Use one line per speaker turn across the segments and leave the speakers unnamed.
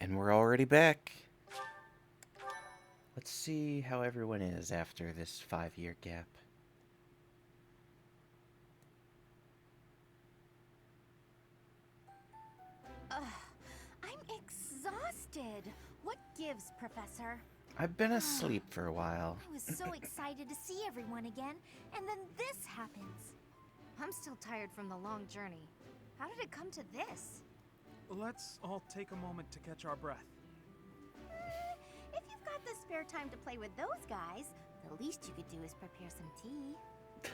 And we're already back. Let's see how everyone is after this 5-year gap.
Ugh, I'm exhausted. What gives, Professor?
I've been asleep for a while.
I was so excited to see everyone again, and then this happens. I'm still tired from the long journey. How did it come to this?
Let's all take a moment to catch our breath.
If you've got the spare time to play with those guys, the least you could do is prepare some tea.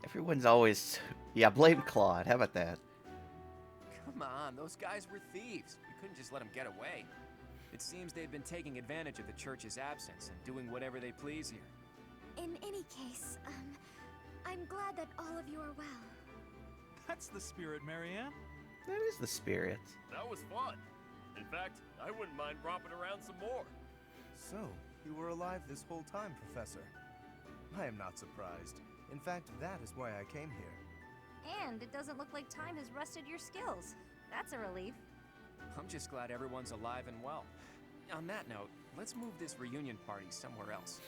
Everyone's always... Yeah, blame Claude. How about that?
Come on, those guys were thieves. We couldn't just let them get away. It seems they've been taking advantage of the church's absence and doing whatever they please here.
In any case, I'm glad that all of you are well.
That's the spirit, Marianne.
That is the spirit.
That was fun. In fact, I wouldn't mind romping around some more.
So, you were alive this whole time, Professor. I am not surprised. In fact, that is why I came here.
And it doesn't look like time has rusted your skills. That's a relief.
I'm just glad everyone's alive and well. On that note, let's move this reunion party somewhere else.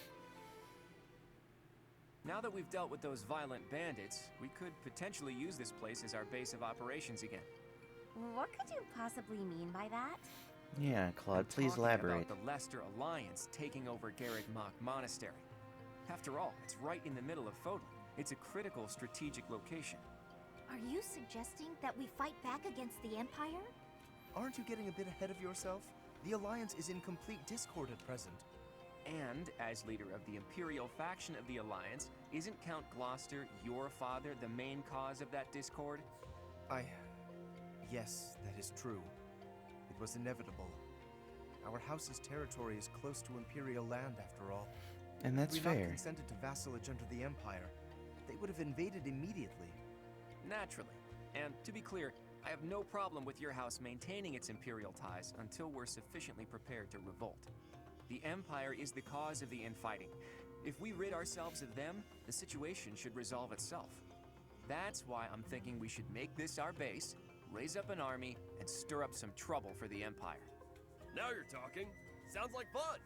Now that we've dealt with those violent bandits, we could potentially use this place as our base of operations again.
What could you possibly mean by that?
Yeah, Claude, please
Talking
elaborate.
about the Leicester Alliance taking over Garreg-Mach Monastery. After all, it's right in the middle of Fodlan. It's a critical strategic location.
Are you suggesting that we fight back against the Empire?
Aren't you getting a bit ahead of yourself? The Alliance is in complete discord at present.
And, as leader of the Imperial faction of the Alliance, isn't Count Gloucester, your father, the main cause of that discord?
Yes, that is true. It was inevitable. Our house's territory is close to Imperial land, after all.
And that's
Had we
fair.
not consented to vassalage under the Empire, they would have invaded immediately.
Naturally. And, to be clear, I have no problem with your house maintaining its Imperial ties until we're sufficiently prepared to revolt. The Empire is the cause of the infighting. If we rid ourselves of them, the situation should resolve itself. That's why I'm thinking we should make this our base, raise up an army, and stir up some trouble for the Empire.
Now you're talking. Sounds like fun.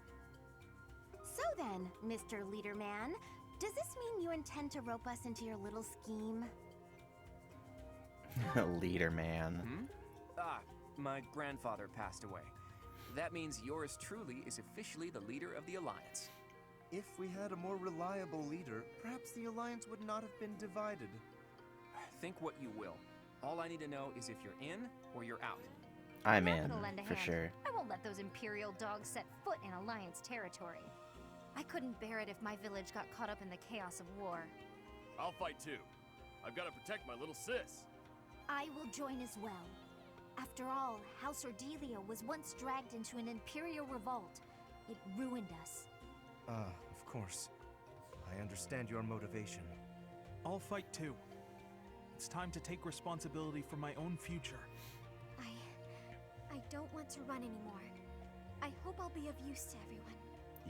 So then, Mr. Leaderman, does this mean you intend to rope us into your little scheme?
Leader man.
My grandfather passed away. That means yours truly is officially the leader of the Alliance.
If we had a more reliable leader, perhaps the Alliance would not have been divided.
Think what you will. All I need to know is if you're in or you're out.
I'm
I'm
in,
gonna lend a
for
hand.
sure.
I won't let those Imperial dogs set foot in Alliance territory. I couldn't bear it if my village got caught up in the chaos of war.
I'll fight too. I've got to protect my little sis.
I will join as well. After all, House Ordelia was once dragged into an Imperial revolt. It ruined us.
Of course. I understand your motivation.
I'll fight too. It's time to take responsibility for my own future.
I don't want to run anymore. I hope I'll be of use to everyone.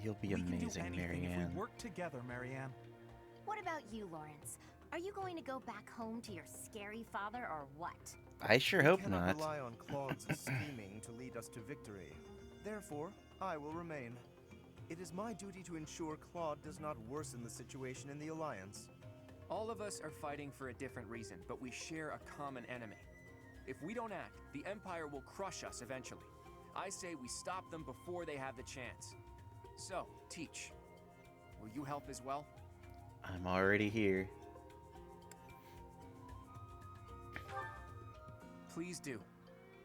You'll be
We can do
amazing,
anything if
Marianne.
we work together, Marianne.
What about you, Lawrence? Are you going to go back home to your scary father or what?
I sure
We
hope
cannot
not.
rely on Claude's scheming to lead us to victory. Therefore, I will remain. It is my duty to ensure Claude does not worsen the situation in the Alliance.
All of us are fighting for a different reason, but we share a common enemy. If we don't act, the Empire will crush us eventually. I say we stop them before they have the chance. So, Teach, will you help as well?
I'm already here.
Please do.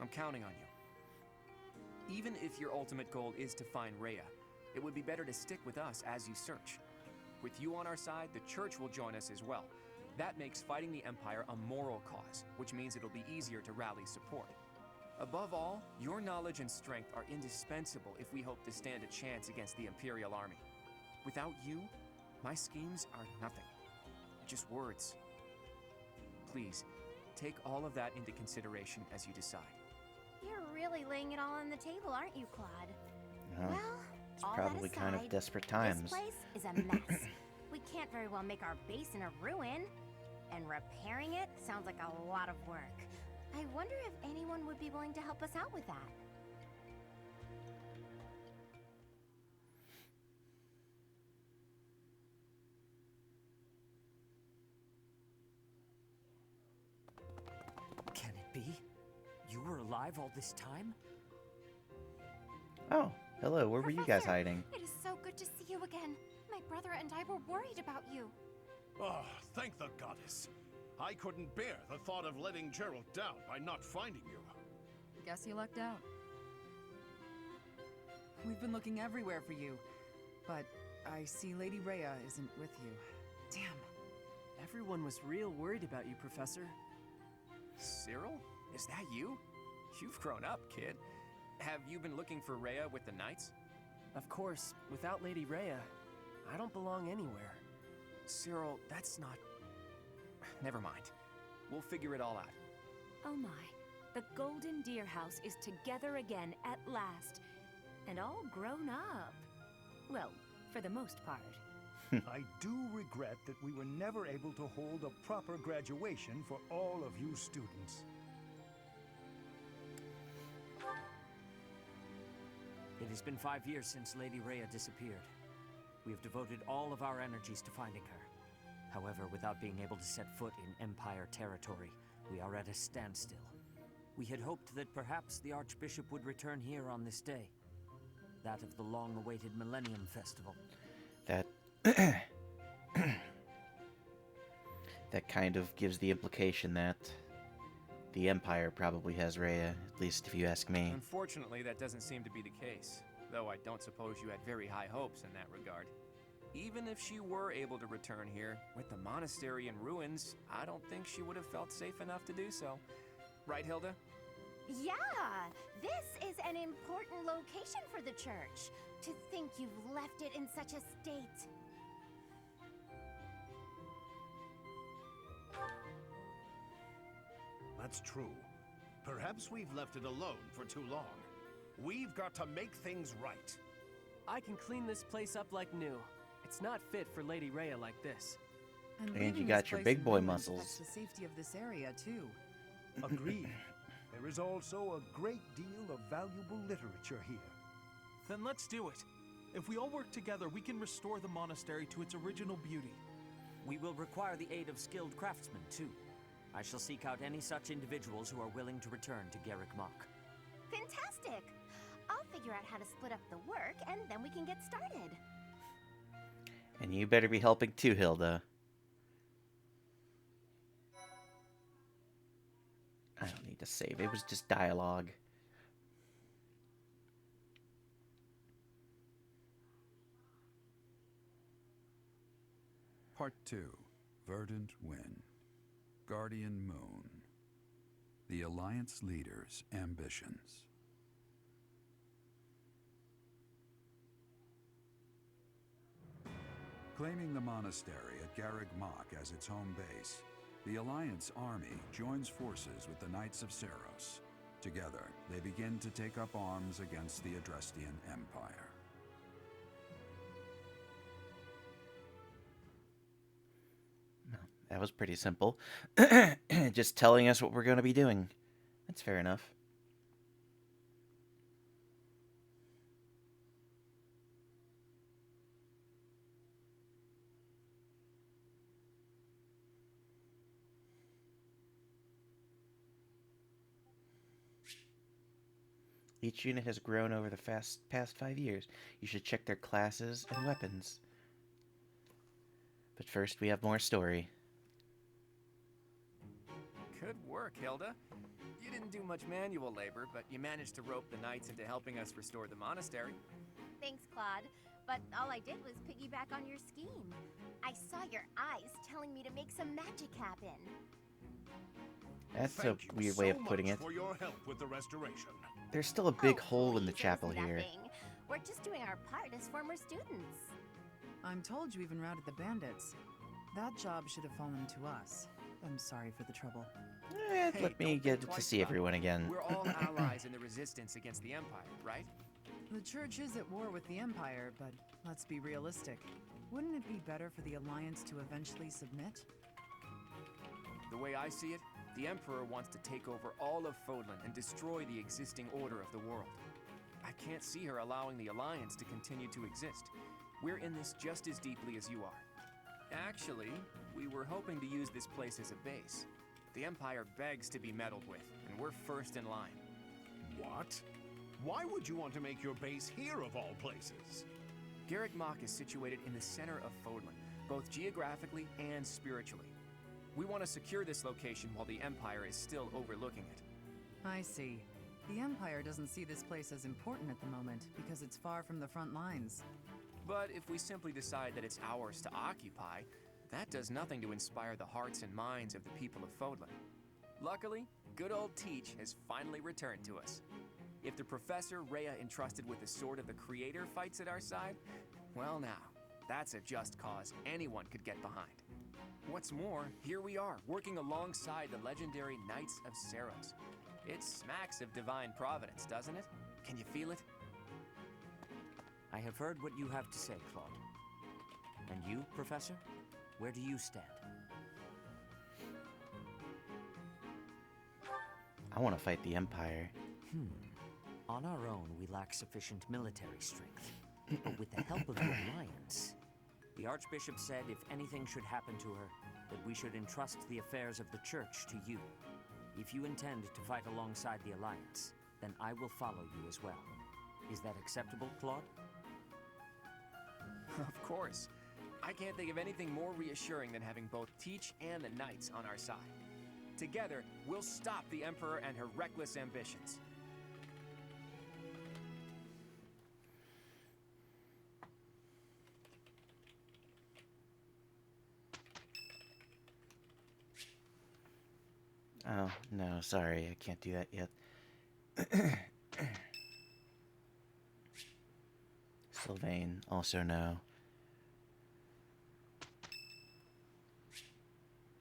I'm counting on you. Even if your ultimate goal is to find Rhea, it would be better to stick with us as you search. With you on our side, the Church will join us as well. That makes fighting the Empire a moral cause, which means it'll be easier to rally support. Above all, your knowledge and strength are indispensable if we hope to stand a chance against the Imperial Army. Without you, my schemes are nothing. Just words. Please, take all of that into consideration as you decide.
You're really laying it all on the table, aren't you, Claude?
Well,
Well,
it's
all
probably
that
kind of
aside,
desperate
this
times.
place is a mess. We can't very well make our base in a ruin. And repairing it sounds like a lot of work. I wonder if anyone would be willing to help us out with that.
alive all this time?
Oh, hello. Where were you guys
Professor,
hiding?
It is so good to see you again. My brother and I were worried about you.
Oh, thank the goddess. I couldn't bear the thought of letting Gerald down by not finding you.
Guess you lucked out. We've been looking everywhere for you, but I see Lady Rhea isn't with you. Damn.
Everyone was real worried about you, Professor.
Cyril? Is that you? You've grown up, kid. Have you been looking for Rhea with the Knights?
Of course, without Lady Rhea, I don't belong anywhere.
Cyril, that's not... Never mind. We'll figure it all out.
Oh my. The Golden Deer House is together again at last. And all grown up. Well, for the most part.
I do regret that we were never able to hold a proper graduation for all of you students.
It has been 5 years since Lady Rhea disappeared. We have devoted all of our energies to finding her. However, without being able to set foot in Empire territory, we are at a standstill. We had hoped that perhaps the Archbishop would return here on this day. That of the long-awaited Millennium Festival.
That that kind of gives the implication that the Empire probably has Rhea, at least if you ask me.
Unfortunately, that doesn't seem to be the case, though I don't suppose you had very high hopes in that regard. Even if she were able to return here, with the monastery in ruins, I don't think she would have felt safe enough to do so. Right, Hilda?
Yeah, this is an important location for the church. To think you've left it in such a state.
That's true. Perhaps we've left it alone for too long. We've got to make things right.
I can clean this place up like new. It's not fit for Lady Rhea like this.
And
leaving
you
this
got your
place
big
in
boy
ruins
muscles.
affects the safety of this area, too.
Agreed. There is also a great deal of valuable literature here.
Then let's do it. If we all work together, we can restore the monastery to its original beauty.
We will require the aid of skilled craftsmen, too. I shall seek out any such individuals who are willing to return to Garrick Mach.
Fantastic! I'll figure out how to split up the work, and then we can get started.
And you better be helping too, Hilda. I don't need to save. It was just dialogue.
Part 2. Verdant Wind. Guardian Moon. The Alliance Leader's Ambitions. Claiming the monastery at Garrick Mach as its home base, the Alliance army joins forces with the Knights of Seros. Together, they begin to take up arms against the Adrestian Empire.
That was pretty simple. Just telling us what we're going to be doing. That's fair enough. Each unit has grown over the past 5 years. You should check their classes and weapons. But first, we have more story.
Good work, Hilda. You didn't do much manual labor, but you managed to rope the Knights into helping us restore the monastery.
Thanks, Claude. But all I did was piggyback on your scheme. I saw your eyes telling me to make some magic happen.
That's
Thank
a
you
weird
so
way of putting
much
it.
for your help with the restoration.
There's still a big
Oh,
hole in the
please,
chapel
there's
here.
nothing. We're just doing our part as former students.
I'm told you even routed the bandits. That job should have fallen to us. I'm sorry for the trouble.
Hey,
Let me
don't think
get to
twice
see
about it.
everyone again.
We're all allies in the resistance against the Empire, right?
The church is at war with the Empire, but let's be realistic. Wouldn't it be better for the Alliance to eventually submit?
The way I see it, the Emperor wants to take over all of Fodlan and destroy the existing order of the world. I can't see her allowing the Alliance to continue to exist. We're in this just as deeply as you are. Actually, we were hoping to use this place as a base. The Empire begs to be meddled with, and we're first in line.
What? Why would you want to make your base here of all places?
Garrick Mach is situated in the center of Fodlan, both geographically and spiritually. We want to secure this location while the Empire is still overlooking it.
I see. The Empire doesn't see this place as important at the moment because it's far from the front lines.
But if we simply decide that it's ours to occupy, that does nothing to inspire the hearts and minds of the people of Fodlan. Luckily, good old Teach has finally returned to us. If the Professor Rhea entrusted with the Sword of the Creator fights at our side, well now, that's a just cause anyone could get behind. What's more, here we are, working alongside the legendary Knights of Seros. It smacks of divine providence, doesn't it? Can you feel it?
I have heard what you have to say, Claude. And you, Professor? Where do you stand?
I want to fight the Empire.
On our own, we lack sufficient military strength. But with the help of the Alliance, the Archbishop said if anything should happen to her, that we should entrust the affairs of the Church to you. If you intend to fight alongside the Alliance, then I will follow you as well. Is that acceptable, Claude?
Of course. I can't think of anything more reassuring than having both Teach and the Knights on our side. Together, we'll stop the Emperor and her reckless ambitions.
Oh, no, sorry, I can't do that yet. Sylvain, also no.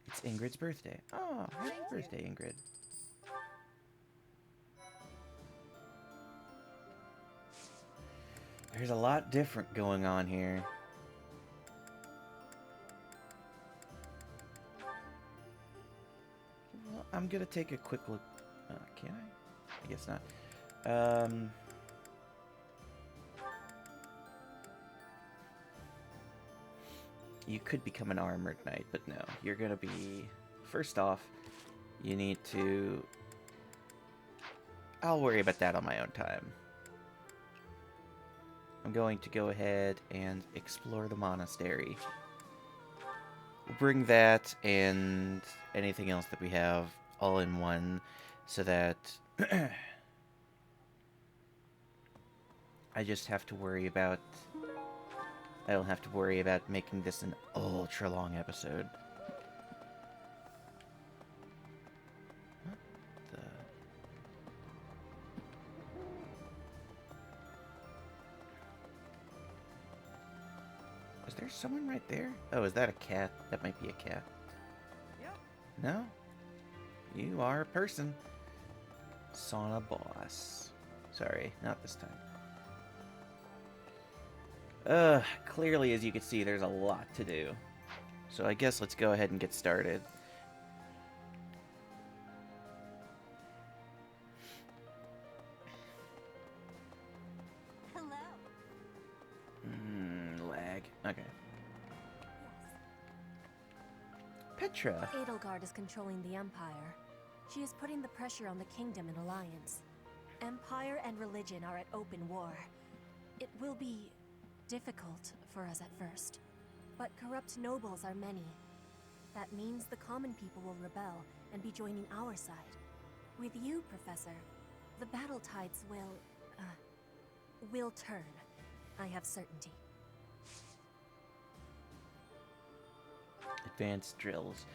It's Ingrid's birthday. Oh, happy birthday, Ingrid. There's a lot different going on here. Well, I'm gonna take a quick look. Can I? I guess not. You could become an armored knight, but no. You're gonna be... First off, you need to... I'll worry about that on my own time. I'm going to go ahead and explore the monastery. We'll bring that and anything else that we have all in one, so that I just have to worry about... I don't have to worry about making this an ultra long episode. What the... Is there someone right there? Oh, is that a cat? That might be a cat.
Yep.
No? You are a person. Sauna boss. Sorry, not this time. Clearly, as you can see, there's a lot to do. So I guess let's go ahead and get started.
Hello.
Lag. Okay. Petra.
Edelgard is controlling the Empire. She is putting the pressure on the kingdom and alliance. Empire and religion are at open war. It will be difficult for us at first, but corrupt nobles are many. That means the common people will rebel and be joining our side. With you, Professor, the battle tides will turn. I have certainty.
Advanced drills.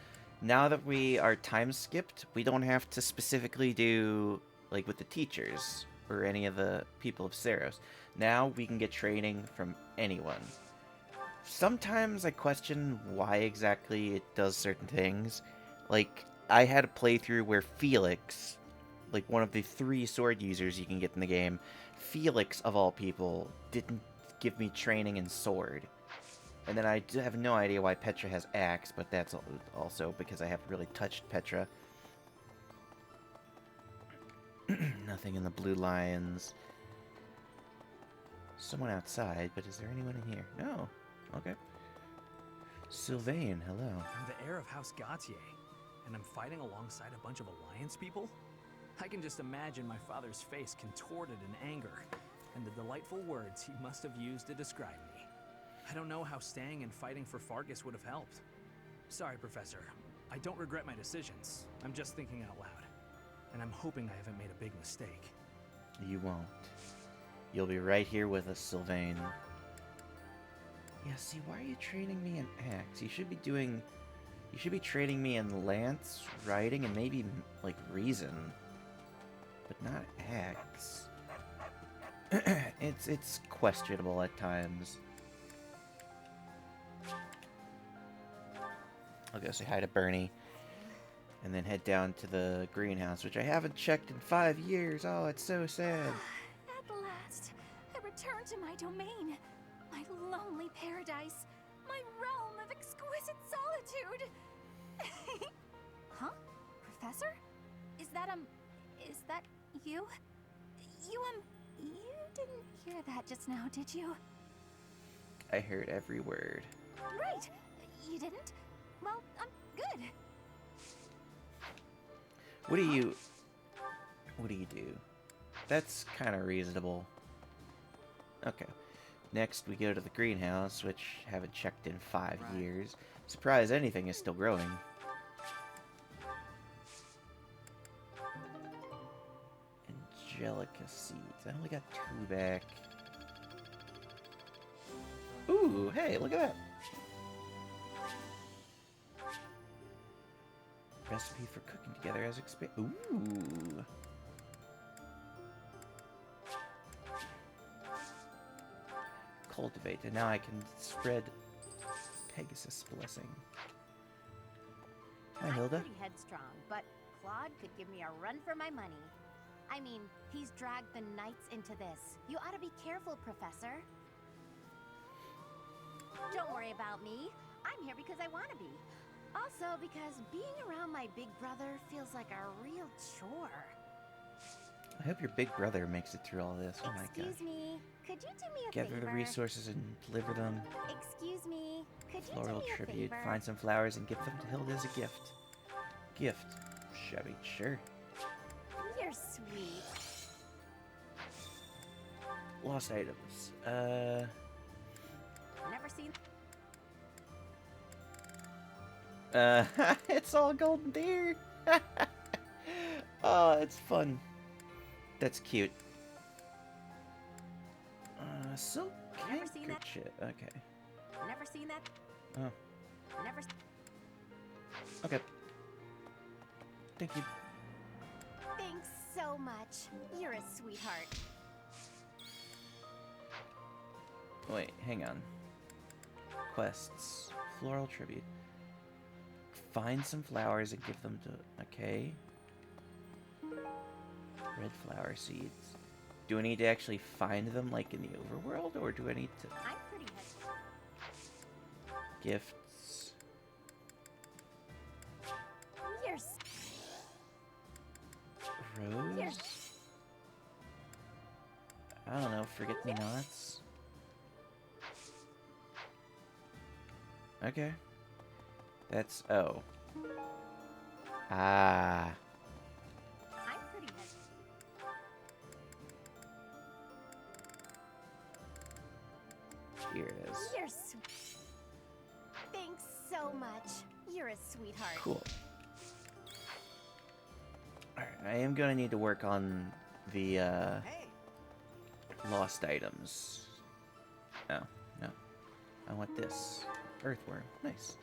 Now that we are time skipped, we don't have to specifically do, like with the teachers or any of the people of Seros. Now we can get training from anyone. Sometimes I question why exactly it does certain things. Like, I had a playthrough where Felix, like one of the 3 sword users you can get in the game, Felix, of all people, didn't give me training in sword. And then I have no idea why Petra has axe, but that's also because I haven't really touched Petra. Nothing in the Blue Lions. Someone outside, but is there anyone in here? No. Okay. Sylvain, hello.
I'm the heir of House Gautier, and I'm fighting alongside a bunch of Alliance people?
I can just imagine my father's face contorted in anger, and the delightful words he must have used to describe me. I don't know how staying and fighting for Fargus would have helped. Sorry, Professor. I don't regret my decisions. I'm just thinking out loud. And I'm hoping I haven't made a big mistake.
You won't. You'll be right here with us, Sylvain. Yeah, see, why are you training me in axe? You should be training me in lance, riding, and maybe, like, reason. But not axe. It's questionable at times. I'll go say hi to Bernie. And then head down to the greenhouse, which I haven't checked in 5 years. Oh, it's so sad.
At last, I return to my domain. My lonely paradise. My realm of exquisite solitude. Huh? Professor? Is that you? You didn't hear that just now, did you?
I heard every word.
Right. You didn't? Well, I'm good.
What do you do? That's kind of reasonable. Okay. Next, we go to the greenhouse, which haven't checked in 5 years. Surprise, anything is still growing. Angelica seeds. I only got 2 back. Ooh, hey, look at that. Recipe for cooking together as expand. Ooh. Cultivate, and now I can spread Pegasus blessing. Hi, Hilda.
I'm pretty headstrong, but Claude could give me a run for my money. I mean, he's dragged the knights into this. You ought to be careful, Professor. Don't worry about me. I'm here because I want to be. Also, because being around my big brother feels like a real chore.
I hope your big brother makes it through all this. Oh my god.
Excuse me, could you do me a favor?
Gather the resources and deliver them.
Excuse me, could you
Floral
do me a
tribute.
favor?
Find some flowers and give them to Hilda as a gift. Gift. Chevy, sure.
You're sweet.
Lost items.
Never seen.
It's all golden deer. Oh, it's fun. That's cute. Silk
Never seen that.
handkerchief. Okay.
Never seen that.
Oh.
Never.
Okay. Thank you.
Thanks so much. You're a sweetheart.
Wait, hang on. Quests. Floral tribute. Find some flowers and give them to... Okay. Red flower seeds. Do I need to actually find them, like, in the overworld? Or do I need to...
I'm pretty
Gifts.
You're...
Rose?
You're...
I don't know, forget-me-nots? Okay. That's... oh. Ah.
I'm pretty
Here it is.
You're Thanks so much. You're a sweetheart.
Cool. Alright, I am gonna need to work on the, lost items. Oh, no. I want this. Earthworm. Nice.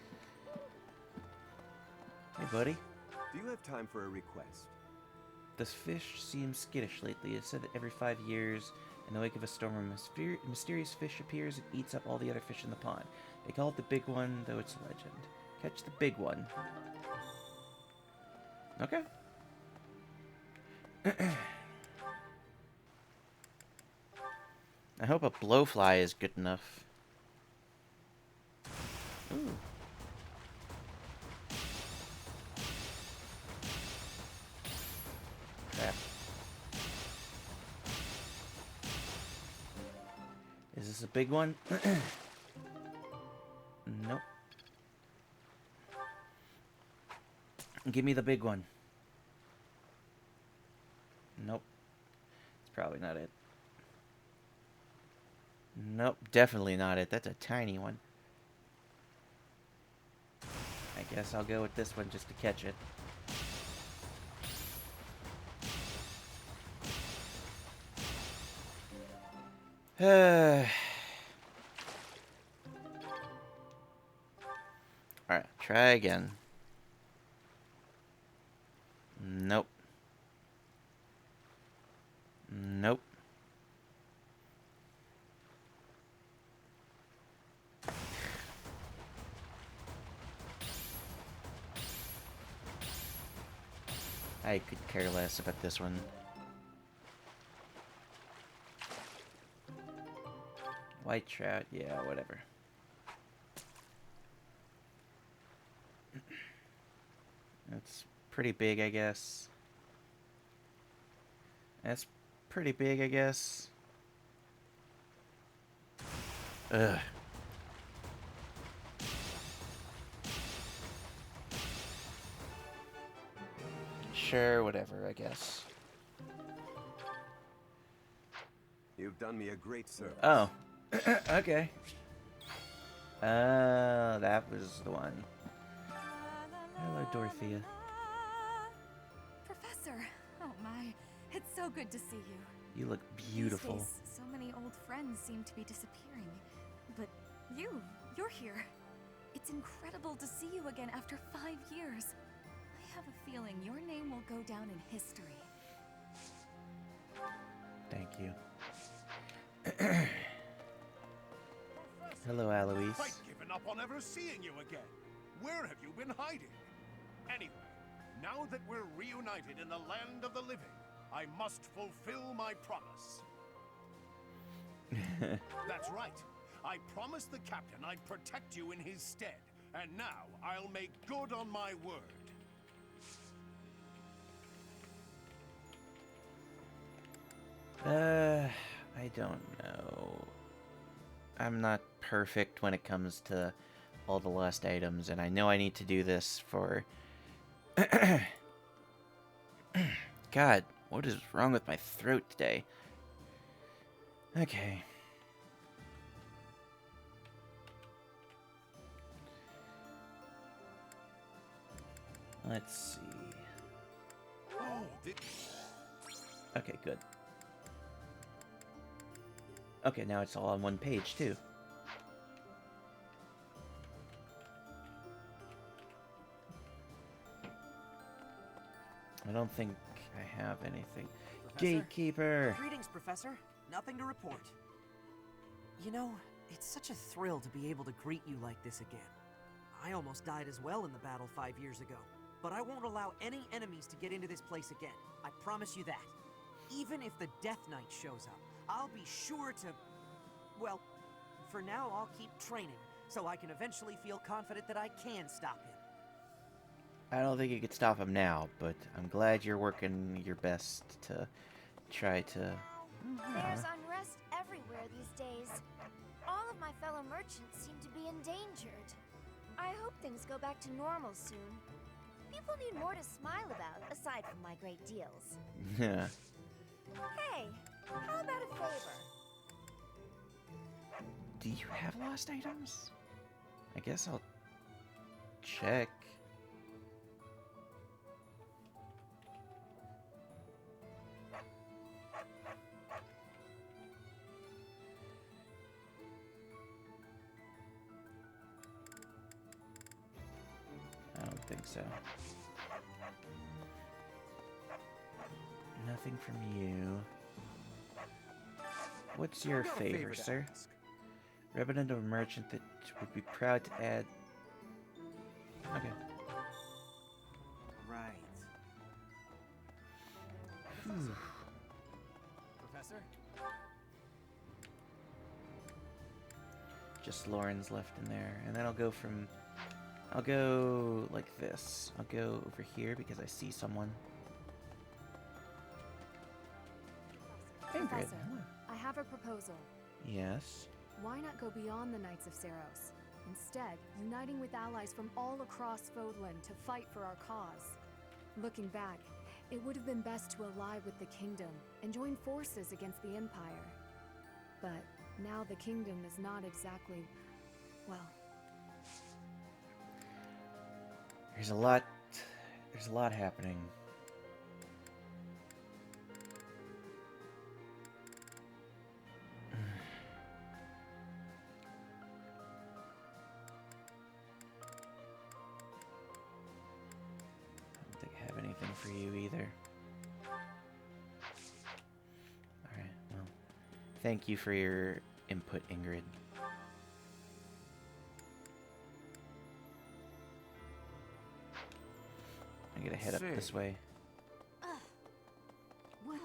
Hey, buddy.
Do you have time for a request?
This fish seems skittish lately. It's said that every 5 years, in the wake of a storm, a mysterious fish appears and eats up all the other fish in the pond. They call it the big one, though it's a legend. Catch the big one. Okay. I hope a blowfly is good enough. Ooh. Crap. Is this a big one? Nope. Give me the big one. Probably not it. Nope, definitely not it. That's a tiny one. I guess I'll go with this one just to catch it. Alright, try again. Nope. Nope. I could care less about this one. White trout, yeah, whatever. That's pretty big, I guess. That's pretty big, I guess. Ugh. Sure, whatever, I guess.
You've done me a great service.
Oh. Okay. That was the one. Hello, Dorothea.
Professor! Oh my, it's so good to see you.
You look beautiful.
These days, so many old friends seem to be disappearing. But you're here. It's incredible to see you again after 5 years. I have a feeling your name will go down in history.
Thank you. Hello, Eloise.
I'd given up on ever seeing you again. Where have you been hiding? Anyway, now that we're reunited in the land of the living, I must fulfill my promise. That's right. I promised the captain I'd protect you in his stead, and now I'll make good on my word.
I don't know. I'm not perfect when it comes to all the lost items, and I know I need to do this for... God, what is wrong with my throat today? Okay. Let's see.
Oh,
Okay, good. Okay, now it's all on one page, too. I don't think I have anything.
Professor?
Gatekeeper!
Greetings, Professor. Nothing to report. You know, it's such a thrill to be able to greet you like this again. I almost died as well in the battle 5 years ago, but I won't allow any enemies to get into this place again. I promise you that. Even if the Death Knight shows up, I'll be sure to... Well, for now I'll keep training, so I can eventually feel confident that I can stop him.
I don't think you could stop him now, but I'm glad you're working your best to try to...
There's unrest everywhere these days. All of my fellow merchants seem to be endangered. I hope things go back to normal soon. People need more to smile about, aside from my great deals.
Yeah.
Hey, how about a favor?
Do you have lost items? I guess I'll check. I don't think so. Nothing from you. What's your favor, sir? Revenant of a merchant that would be proud to add... Okay.
Right.
Professor?
Just Lauren's left in there. And then I'll go from... I'll go like this. I'll go over here because I see someone. Ingrid.
Professor, I have a proposal.
Yes?
Why not go beyond the Knights of Seiros? Instead, uniting with allies from all across Fodlan to fight for our cause. Looking back, It would have been best to ally with the kingdom and join forces against the Empire. But now the kingdom is not exactly, well...
There's a lot happening. I don't think I have anything for you either. Alright, well, thank you for your input, Ingrid. I'm gonna head up this way.
What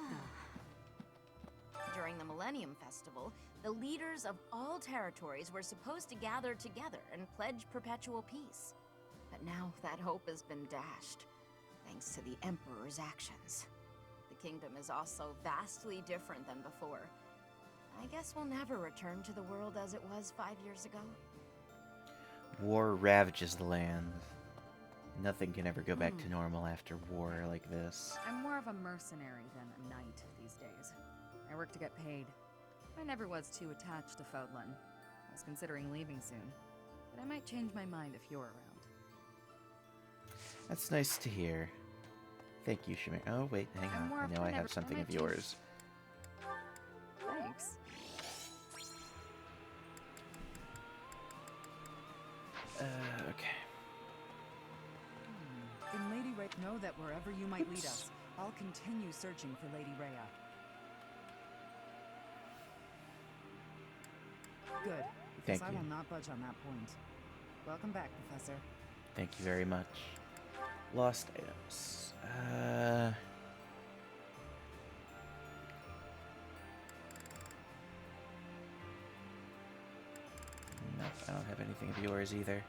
the? During the Millennium Festival, the leaders of all territories were supposed to gather together and pledge perpetual peace. But now that hope has been dashed, thanks to the Emperor's actions. The kingdom is also vastly different than before. I guess we'll never return to the world as it was 5 years ago.
War ravages the land. Nothing can ever go back to normal after war like this.
I'm more of a mercenary than a knight these days. I work to get paid. I never was too attached to Fodlan. I was considering leaving soon, but I might change my mind if you're around.
That's nice to hear. Thank you, Shamir. Oh, wait, hang on. I know I have something of yours.
Thanks.
Okay.
Can Lady Rhea know that wherever you might lead us, I'll continue searching for Lady Rhea. Good, because I will not budge on that point. Welcome back, Professor.
Thank you very much. Lost items. Nope, I don't have anything of yours either.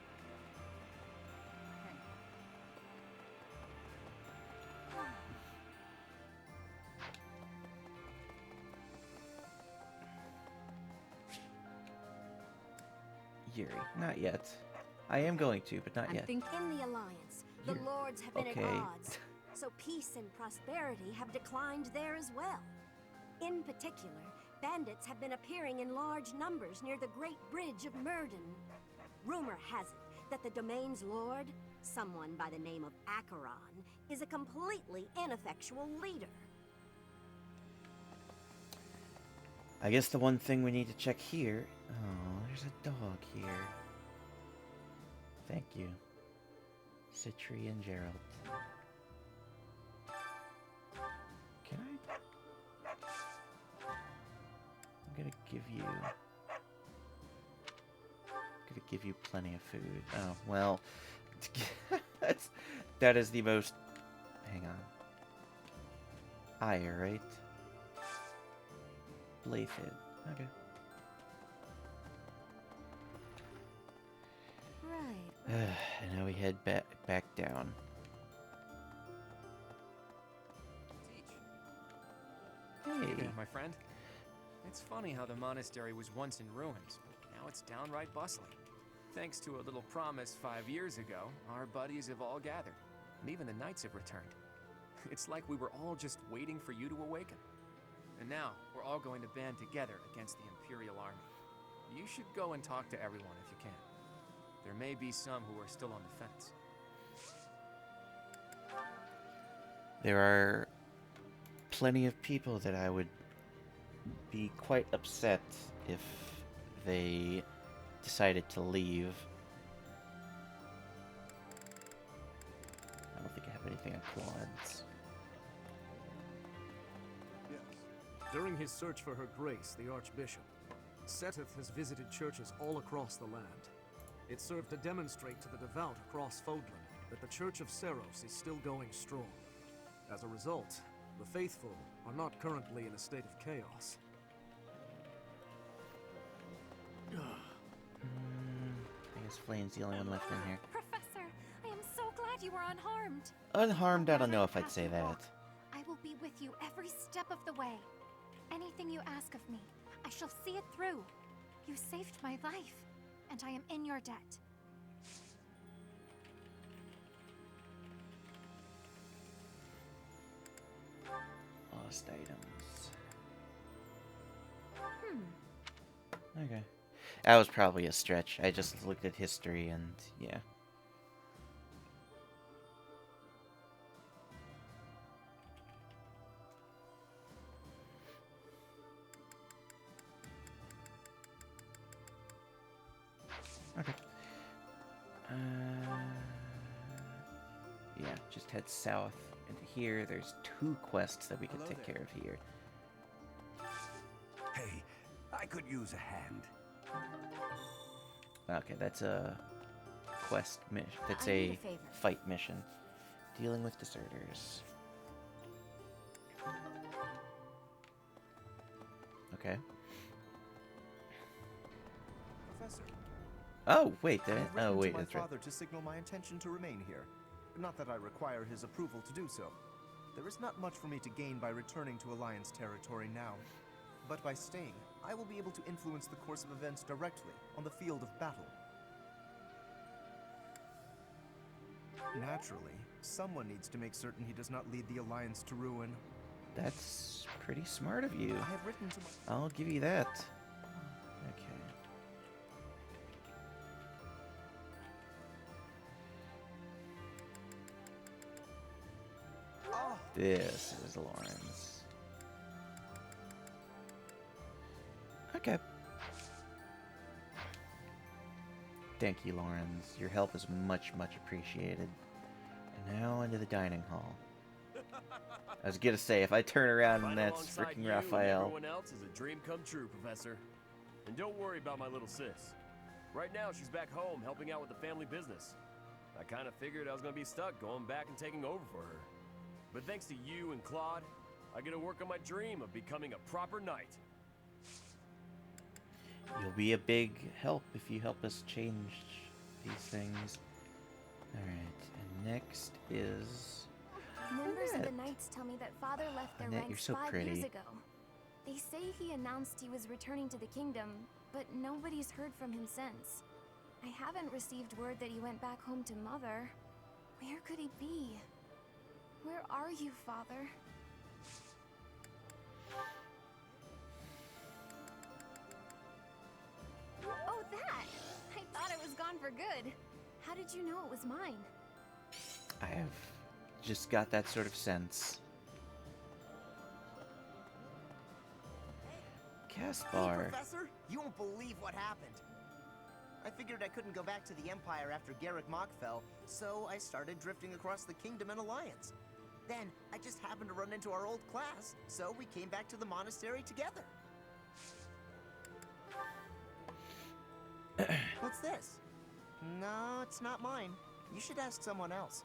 Yuri, not yet. I am going to, but not yet.
In the Alliance, the lords have been at odds, so peace and prosperity have declined there as well. In particular, bandits have been appearing in large numbers near the Great Bridge of Murden. Rumor has it that the domain's lord, someone by the name of Acheron, is a completely ineffectual leader.
I guess the one thing we need to check here... Oh, there's a dog here. Thank you. Citri and Gerald. Can I? I'm gonna give you plenty of food. Oh, well. that is the most... Hang on. Ire, right? Blayfid. Okay.
Right.
And now we head back down.
Hey there, my friend. It's funny how the monastery was once in ruins, but now it's downright bustling. Thanks to a little promise 5 years ago, our buddies have all gathered, and even the knights have returned. It's like we were all just waiting for you to awaken. And now, we're all going to band together against the Imperial Army. You should go and talk to everyone if you can. There may be some who are still on the fence.
There are plenty of people that I would be quite upset if they decided to leave. I don't think I have anything on quads.
During his search for her grace, the Archbishop, Seteth has visited churches all across the land. It served to demonstrate to the devout across Fodlan that the Church of Seros is still going strong. As a result, the faithful are not currently in a state of chaos.
I guess Flame's the only one left in here.
Professor, I am so glad you were unharmed.
Unharmed? I don't know if I'd say that.
I will be with you every step of the way. Anything you ask of me, I shall see it through. You saved my life, and I am in your debt.
quest items. Okay. That was probably a stretch. I just looked at history and yeah. Okay. Yeah, just head south into here. There's 2 quests that we could take care of here.
Hey, I could use a hand.
Okay, that's a quest mission. That's a fight mission. Dealing with deserters. Okay.
Professor.
Oh, wait, did
I
I?
have
Oh,
written
wait,
to my
that's right.
father to signal my intention to remain here. Not that I require his approval to do so. There is not much for me to gain by returning to Alliance territory now. But by staying, I will be able to influence the course of events directly on the field of battle. Naturally, someone needs to make certain he does not lead the Alliance to ruin.
That's pretty smart of you.
I have written to my...
I'll give you that. Okay. This is Lawrence. Okay. Thank you, Lawrence. Your help is much, much appreciated. And now into the dining hall. I was gonna say, if I turn around and that's freaking
You and
Raphael.
everyone else is a dream come true, Professor. And don't worry about my little sis. Right now, she's back home helping out with the family business. I kind of figured I was gonna be stuck going back and taking over for her. But thanks to you and Claude, I get to work on my dream of becoming a proper knight.
You'll be a big help if you help us change these things. Alright, and next is...
Members of
Annette.
the Knights tell me that Father left their
Annette, you're
ranks
so
5
pretty.
years ago. They say he announced he was returning to the kingdom, but nobody's heard from him since. I haven't received word that he went back home to Mother. Where could he be? Where are you, Father? Oh, that! I thought it was gone for good. How did you know it was mine?
I have just got that sort of sense. Caspar.
Hey, Professor, you won't believe what happened. I figured I couldn't go back to the Empire after Garrick Mach fell, so I started drifting across the Kingdom and Alliance. Then, I just happened to run into our old class, so we came back to the monastery together. What's this? No, it's not mine. You should ask someone else.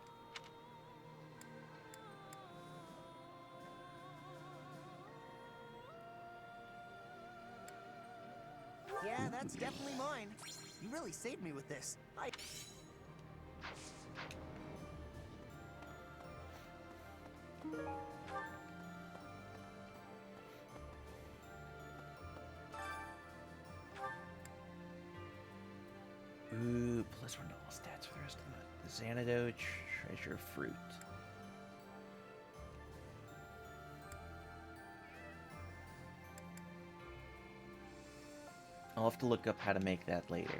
Yeah, that's definitely mine. You really saved me with this.
Ooh, plus 1 to all stats for the rest of the Xanadu treasure fruit. I'll have to look up how to make that later.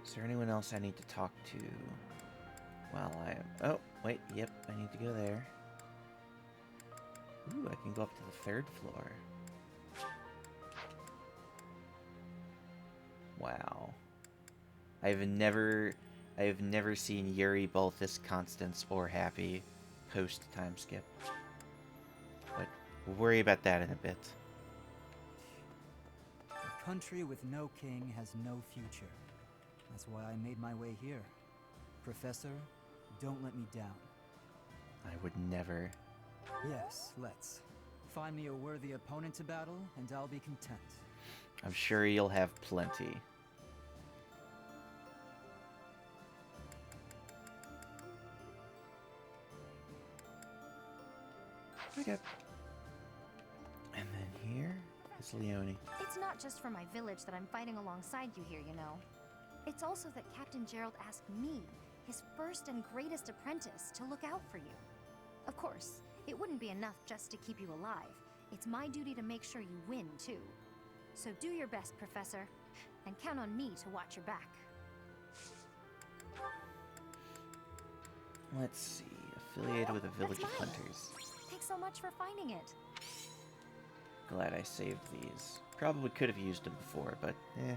Is there anyone else I need to talk to while I am... Oh, wait, yep, I need to go there. Ooh, I can go up to the 3rd floor. Wow. I've never seen Yuri both this constant or happy post time skip. But we'll worry about that in a bit.
A country with no king has no future. That's why I made my way here. Professor, don't let me down.
I would never.
Yes, let's. Find me a worthy opponent to battle, and I'll be content.
I'm sure you'll have plenty. Okay. And then here is Leone.
It's not just for my village that I'm fighting alongside you here, you know. It's also that Captain Gerald asked me, his first and greatest apprentice, to look out for you. Of course, it wouldn't be enough just to keep you alive. It's my duty to make sure you win, too. So do your best, Professor, and count on me to watch your back.
Let's see. Affiliated with a village of hunters.
Thanks so much for finding it.
Glad I saved these. Probably could have used them before, but eh.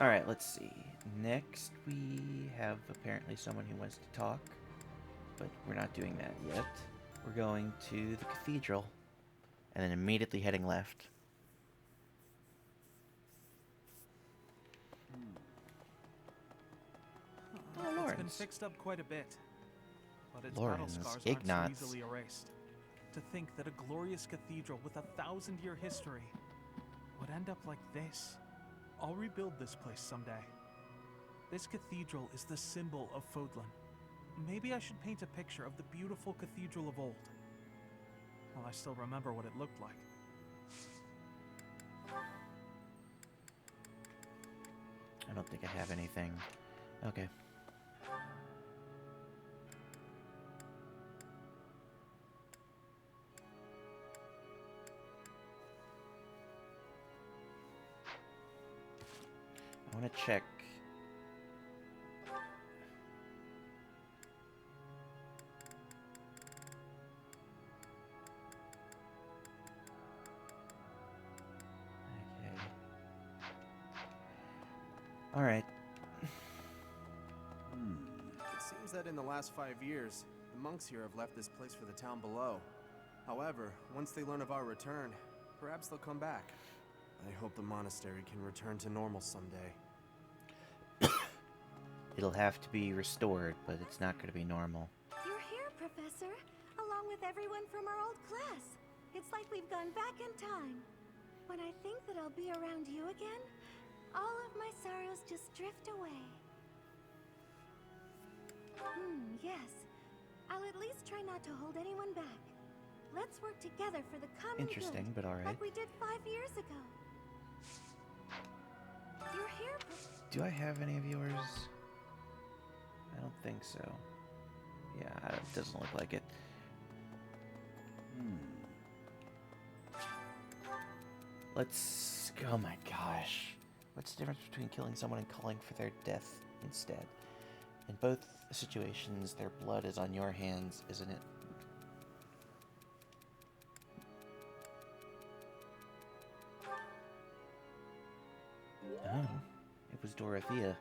Alright, let's see. Next, we have apparently someone who wants to talk, but we're not doing that yet. We're going to the Cathedral, and then immediately heading left. Oh,
It's
Lawrence.
been fixed up quite a bit, but its
Lawrence,
battle scars
Ignatz.
aren't so easily erased. To think that a glorious cathedral with a 1,000-year history would end up like this. I'll rebuild this place someday. This cathedral is the symbol of Fodlan. Maybe I should paint a picture of the beautiful cathedral of old. Well, I still remember what it looked like.
I don't think I have anything. Okay. I want to check. Okay. All right.
It seems that in the last 5 years, the monks here have left this place for the town below. However, once they learn of our return, perhaps they'll come back. I hope the monastery can return to normal someday.
It'll have to be restored, but it's not going to be normal.
You're here, Professor, along with everyone from our old class. It's like we've gone back in time. When I think that I'll be around you again, all of my sorrows just drift away. Yes. I'll at least try not to hold anyone back. Let's work together for the common
Interesting,
good,
but all right.
like we did 5 years ago. You're here,
Do I have any of yours? I don't think so. Yeah, it doesn't look like it. Let's... Oh my gosh. What's the difference between killing someone and calling for their death instead? In both situations, their blood is on your hands, isn't it? Oh, it was Dorothea.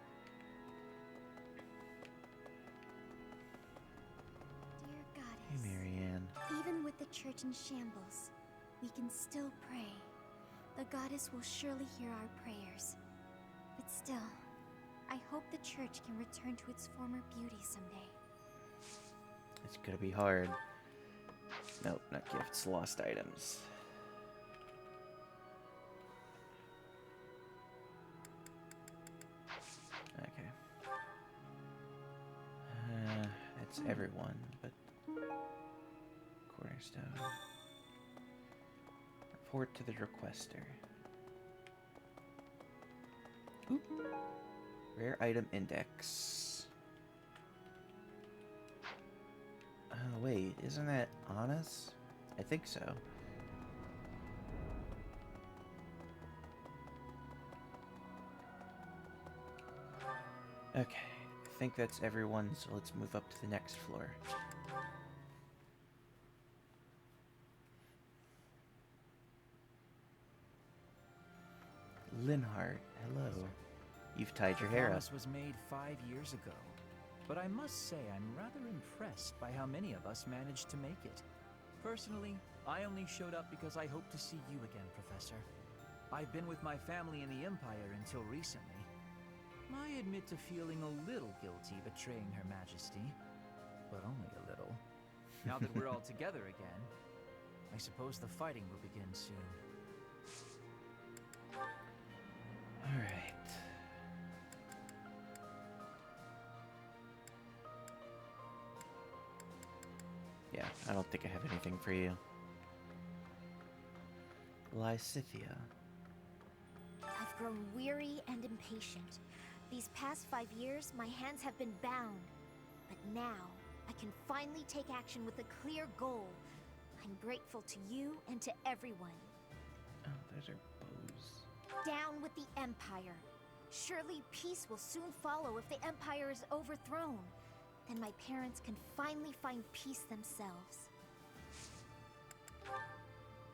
Dear Goddess,
Hey, Marianne.
even with the church in shambles, we can still pray. The Goddess will surely hear our prayers. But still, I hope the church can return to its former beauty someday.
It's gonna be hard. Nope, not gifts, lost items. Okay. That's everyone, but... Cornerstone. Report to the requester. Oop. Rare item index. Oh, wait, isn't that Anna's? I think so. Okay, I think that's everyone, so let's move up to the next floor. Linhart, hello. You've tied your hair up.
Promise was made 5 years ago, but I must say I'm rather impressed by how many of us managed to make it. Personally, I only showed up because I hope to see you again, Professor. I've been with my family in the Empire until recently. I admit to feeling a little guilty betraying Her Majesty, but only a little. Now that we're all together again, I suppose the fighting will begin soon.
Alright. Yeah, I don't think I have anything for you. Lysithia.
I've
grown weary and impatient. These past 5 years, my hands have been bound. But now, I can finally take action with a clear goal. I'm grateful to you and to everyone.
Oh, those are bows.
Down with the Empire. Surely peace will soon follow if the Empire is overthrown. Then my parents can finally find peace themselves.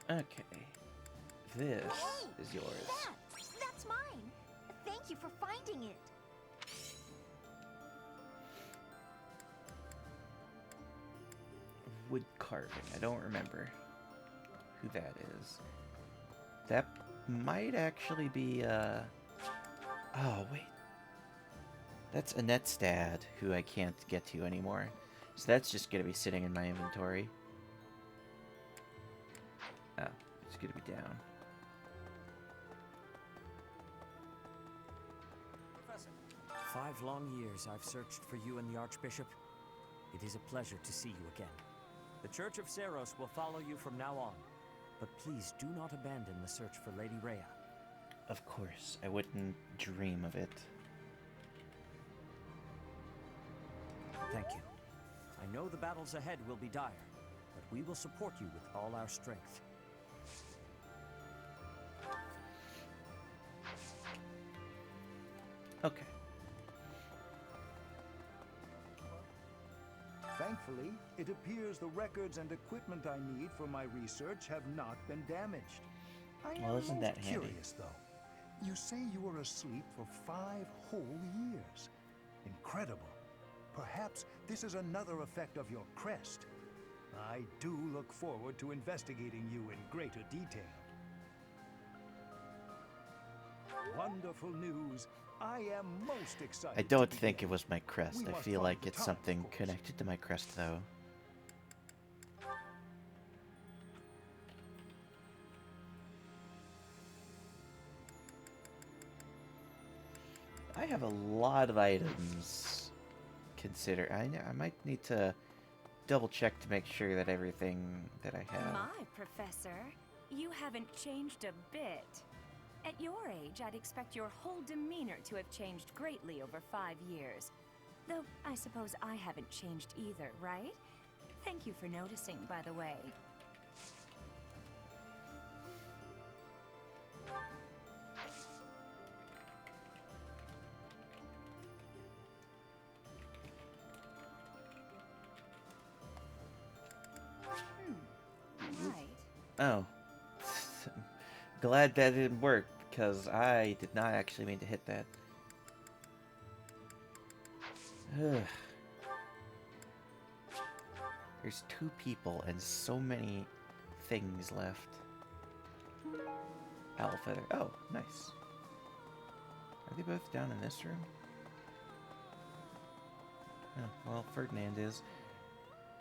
Okay. This is yours.
That's mine. Thank you for finding it.
Wood carving. I don't remember who that is. That might actually be, oh, wait. That's Annette's dad, who I can't get to anymore. So that's just gonna be sitting in my inventory. Oh, it's gonna be down.
Professor. 5 long years I've searched for you and the Archbishop. It is a pleasure to see you again. The Church of Seros will follow you from now on. But please do not abandon the search for Lady Rhea.
Of course, I wouldn't dream of it.
Thank you. I know the battles ahead will be dire, but we will support you with all our strength.
Okay.
Thankfully, it appears the records and equipment I need for my research have not been damaged.
Well, isn't that handy?
Curious, though. You say you were asleep for 5 whole years. Incredible. Perhaps this is another effect of your crest. I do look forward to investigating you in greater detail. Wonderful news. I am most excited.
I don't think it was my crest. I feel like it's something connected to my crest, though. I have a lot of items. Consider. I might need to double check to make sure that everything that I have.
My professor, you haven't changed a bit. At your age, I'd expect your whole demeanor to have changed greatly over 5 years. Though, I suppose I haven't changed either, right? Thank you for noticing, by the way. Right.
Oh. Glad that didn't work, because I did not actually mean to hit that. Ugh. There's 2 people and so many things left. Owl feather. Oh, nice. Are they both down in this room? Oh, well, Ferdinand is.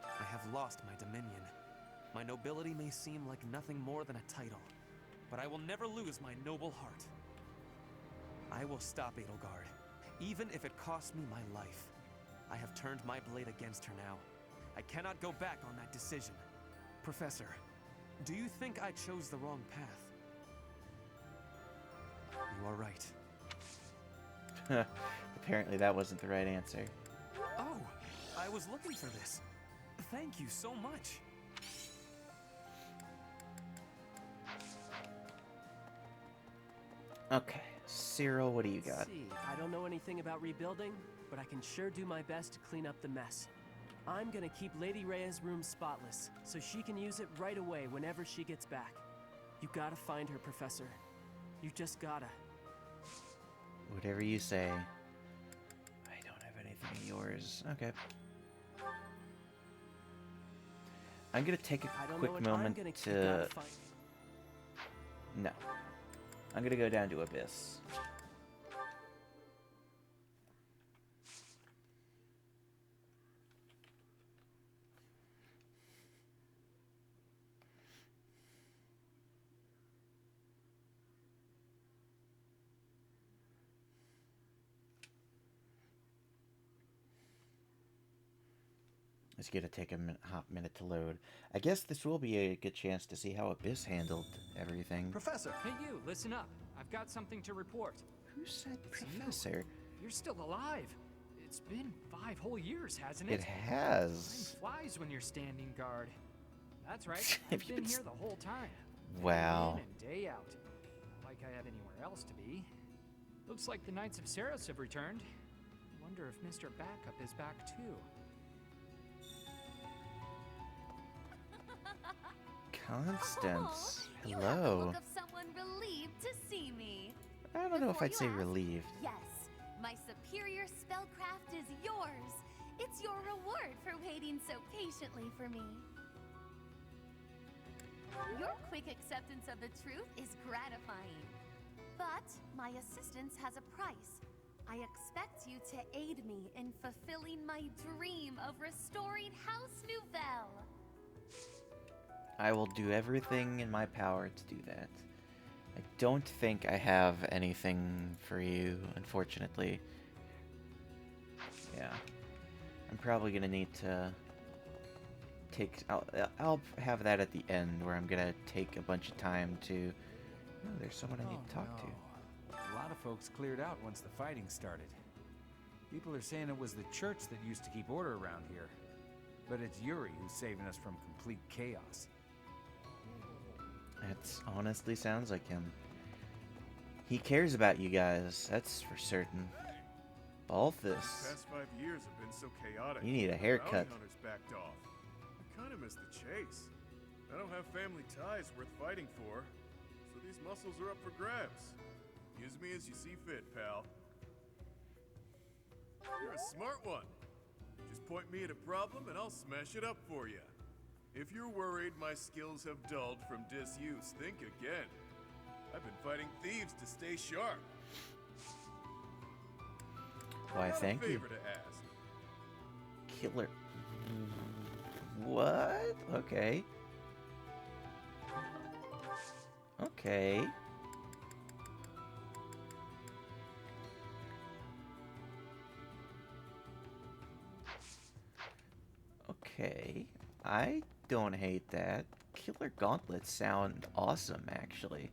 I have lost my dominion. My nobility may seem like nothing more than a title, but I will never lose my noble heart. I will stop Edelgard, even if it costs me my life. I have turned my blade against her now. I cannot go back on that decision. Professor, do you think I chose the wrong path? You are right.
Apparently that wasn't the right answer.
Oh, I was looking for this. Thank you so much.
Okay, Cyril, what do you got?
See, I don't know anything about rebuilding, but I can sure do my best to clean up the mess. I'm gonna keep Lady Rhea's room spotless, so she can use it right away whenever she gets back. You gotta find her, Professor. You just gotta.
Whatever you say. I don't have anything of yours. Okay. I'm gonna take a quick moment to... No. I'm gonna go down to Abyss. It's gonna take a hot minute to load. I guess this will be a good chance to see how Abyss handled everything.
Professor! Hey you, listen up. I've got something to report.
Who said
It's
Professor?
You're still alive. It's been 5 whole years, hasn't it?
It has.
Time flies when you're standing guard. That's right. I've been here the whole time.
Wow.
Day in and day out. Not like I have anywhere else to be. Looks like the Knights of Seros have returned. Wonder if Mr. Backup is back too.
Constance,
You have the
hello.
look of someone relieved to see me.
I don't know if
Before
I'd
you
say
ask,
relieved.
Yes, my superior spellcraft is yours. It's your reward for waiting so patiently for me. Your quick acceptance of the truth is gratifying. But my assistance has a price. I expect you to aid me in fulfilling my dream of restoring House Nouvelle.
I will do everything in my power to do that. I don't think I have anything for you, unfortunately. Yeah. I'm probably gonna need to take... I'll have that at the end, where I'm gonna take a bunch of time to... Oh, there's someone I need to talk to.
A lot of folks cleared out once the fighting started. People are saying it was the church that used to keep order around here. But it's Yuri who's saving us from complete chaos.
That honestly sounds like him. He cares about you guys, that's for certain. Balthus.
The past 5 years have been so chaotic.
You need a haircut.
Bounty hunters backed off. I kind of miss the chase. I don't have family ties worth fighting for, so these muscles are up for grabs. Use me as you see fit, pal. You're a smart one. Just point me at a problem and I'll smash it up for you. If you're worried my skills have dulled from disuse, think again. I've been fighting thieves to stay sharp.
Why, thank you.
Favor to ask.
Killer. What? Okay. Okay. Okay. I don't hate that. Killer gauntlets sound awesome, actually.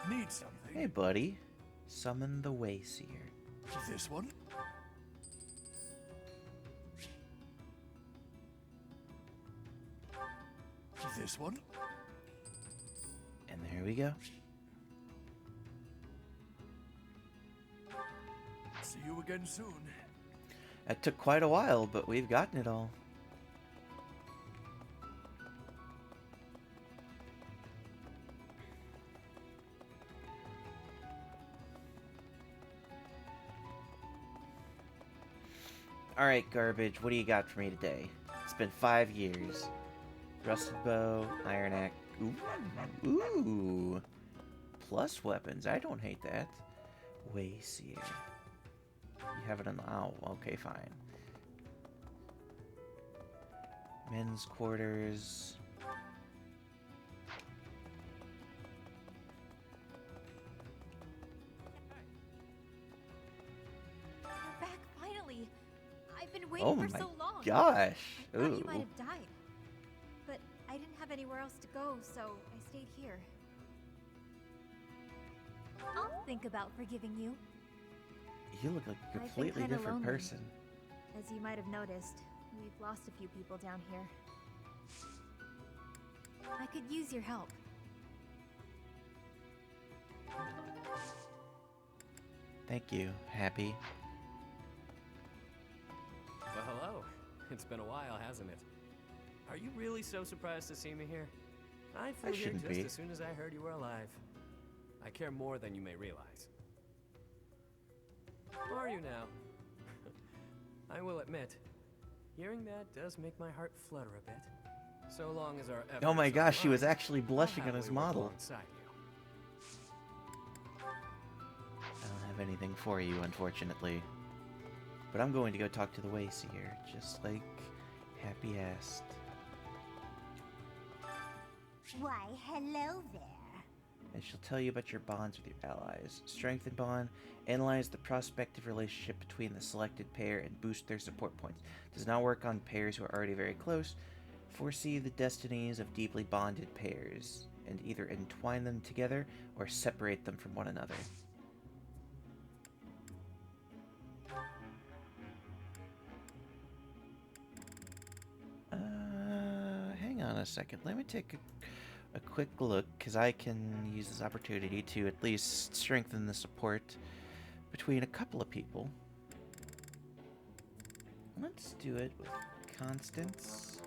Need something?
Hey, buddy. Summon the Wayseer.
This one? This one?
And there we go.
See you again soon.
That took quite a while, but we've gotten it all. Alright, Garbage, what do you got for me today? It's been 5 years. Rusted bow, iron axe. Ooh. Ooh. Plus weapons, I don't hate that. Wayseer. You have it on the... Oh, okay, fine. Men's quarters.
You're back finally. I've been waiting
Oh
for
my
so long.
gosh.
I thought
Ooh.
you might have died. But I didn't have anywhere else to go, so I stayed here. I'll think about forgiving you.
You look like a
I've been
completely
kinda
different
lonely.
person.
As you might have noticed, we've lost a few people down here. I could use your help.
Thank you, Happy.
Well, hello. It's been a while, hasn't it? Are you really so surprised to see me here? I flew here
shouldn't
just
be.
as soon as I heard you were alive. I care more than you may realize. Are you now? I will admit, hearing that does make my heart flutter a bit. So long as our efforts
Oh my
are
gosh, he was
aligned,
actually blushing
I'll
on his
happily work
model.
alongside you.
I don't have anything for you, unfortunately. But I'm going to go talk to the Wayseer, just like Happy asked.
Why, hello there.
and she'll tell you about your bonds with your allies. Strengthen bond, analyze the prospective relationship between the selected pair, and boost their support points. Does not work on pairs who are already very close. Foresee the destinies of deeply bonded pairs, and either entwine them together or separate them from one another. Hang on a second. Let me take a quick look, because I can use this opportunity to at least strengthen the support between a couple of people. Let's do it with Constance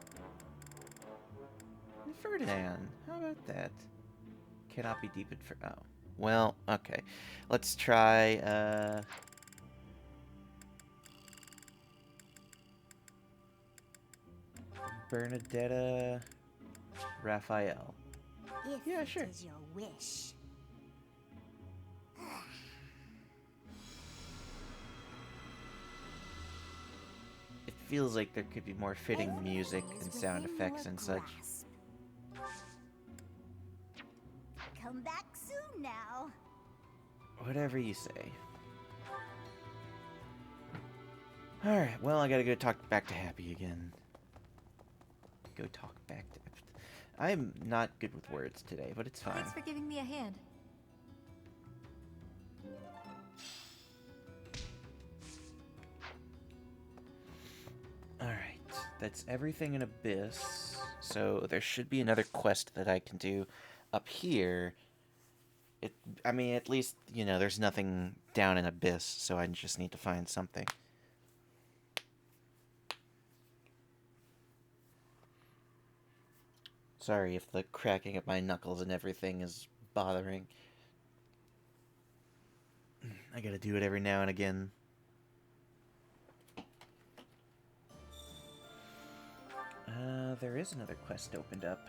and Ferdinand. How about that? Cannot be deepened for... Oh. Well, okay. Let's try, Bernadetta Raphael.
If
yeah, sure.
It is your wish.
It feels like there could be more fitting music and sound effects and such.
Come back soon now.
Whatever you say. Alright, well, I gotta go talk back to Happy again. Go talk back to... I'm not good with words today, but it's fine.
Thanks for giving me a hand.
Alright, that's everything in Abyss. So there should be another quest that I can do up here. I mean, at least, you know, there's nothing down in Abyss, so I just need to find something. Sorry if the cracking of my knuckles and everything is bothering. I gotta do it every now and again. There is another quest opened up.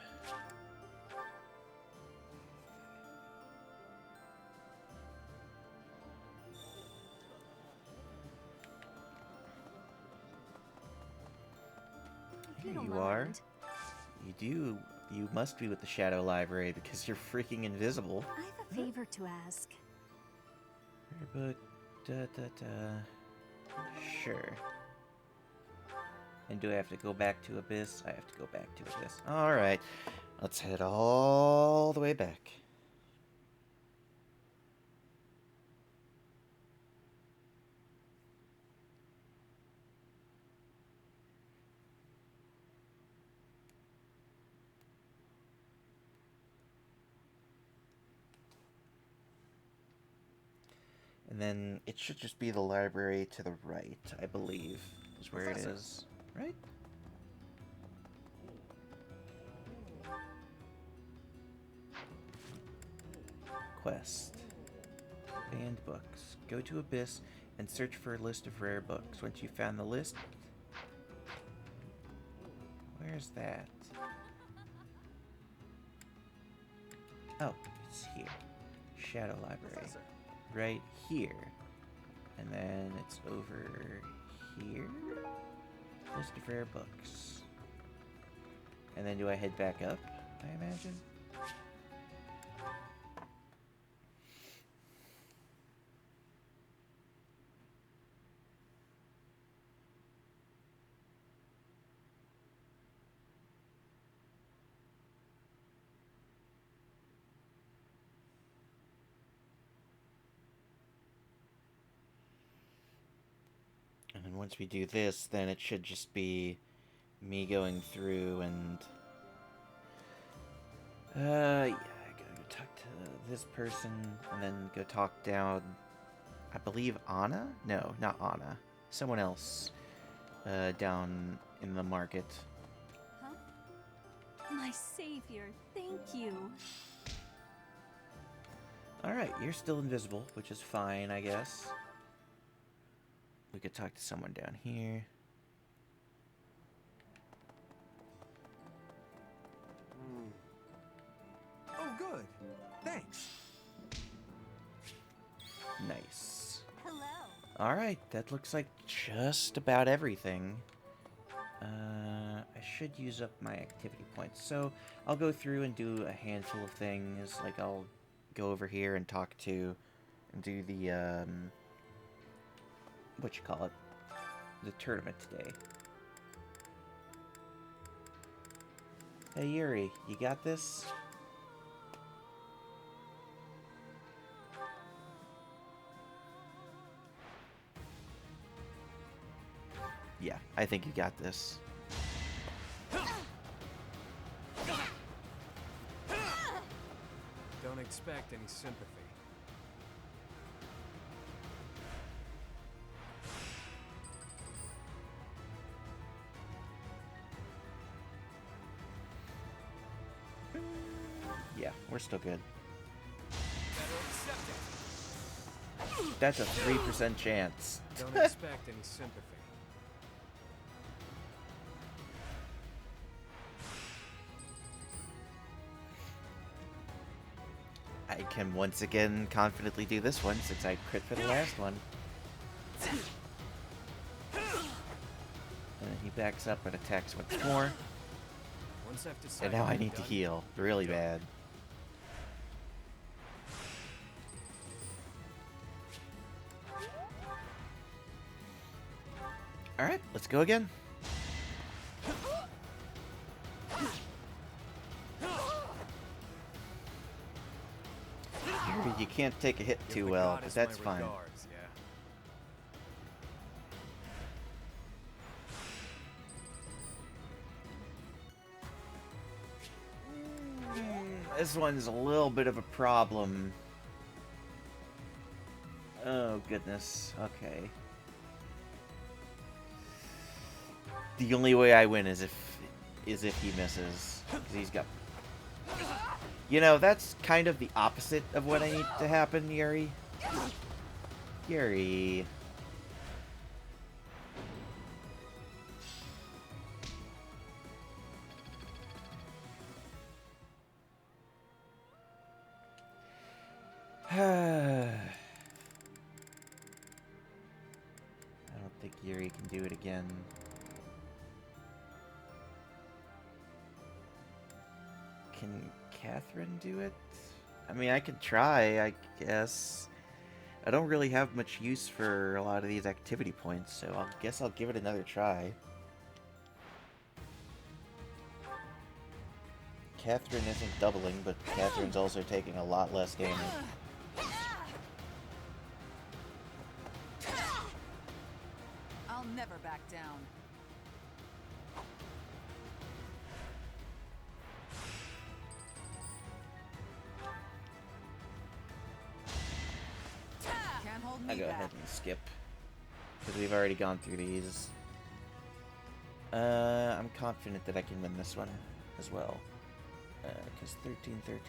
Here you are. You must be with the Shadow Library because you're freaking invisible.
I have a favor to ask.
Rare book, Sure. And do I have to go back to Abyss? I have to go back to Abyss. Alright. Let's head all the way back. And then it should just be the library to the right, I believe, is where
Professor.
it is. Right? Quest. Banned books. Go to Abyss and search for a list of rare books. Once you've found the list... Where's that? Oh, it's here. Shadow Library.
Professor.
Right here. And then it's over here? List of rare books. And then do I head back up, I imagine? And then once we do this, then it should just be me going through and... yeah, I gotta go talk to this person, and then go talk down... I believe Anna? No, not Anna. Someone else. Down in the market.
Huh? My savior, thank you.
Alright, you're still invisible, which is fine, I guess. We could talk to someone down here.
Oh, good. Thanks.
Nice.
Hello.
Alright, that looks like just about everything. I should use up my activity points. So, I'll go through and do a handful of things. Like, I'll go over here and talk to, and do the, what you call it, the tournament today. Hey Yuri, you got this? Yeah, I think you got this.
Don't expect any sympathy.
Yeah, we're still good.
Better accept it.
That's a 3% chance.
Don't expect any sympathy.
I can once again confidently do this one since I crit for the last one. And then he backs up and attacks once more.
Once I've
And
decided
now I
I'm
need to
done,
heal really bad. Alright, let's go again. You can't take a hit
give
too
the
well, but
goddess
that's
my
fine.
regards, yeah.
This one's a little bit of a problem. Oh, goodness. Okay. The only way I win is if he misses. 'Cause he's got... You know, that's kind of the opposite of what I need to happen, Yuri. Yuri. I don't think Yuri can do it again. Can Catherine do it? I mean, I could try, I guess. I don't really have much use for a lot of these activity points, so I guess I'll give it another try. Catherine isn't doubling, but Catherine's also taking a lot less damage.
I'll never back down. Can't hold me
I'll go
back.
ahead and skip, because we've already gone through these. I'm confident that I can win this one as well. Because 13, 13,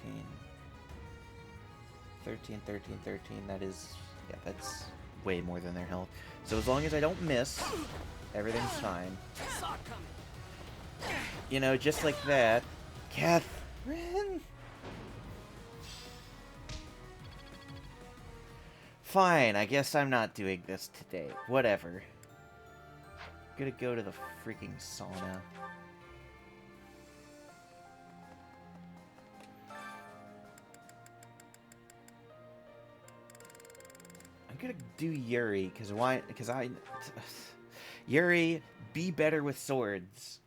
13, 13, 13, that is, yeah, that's way more than their health. So as long as I don't miss, everything's fine. You know, just like that. Catherine! Fine, I guess I'm not doing this today. Whatever. I'm gonna go to the freaking sauna. I'm gonna do Yuri, because why? Because Yuri, be better with swords.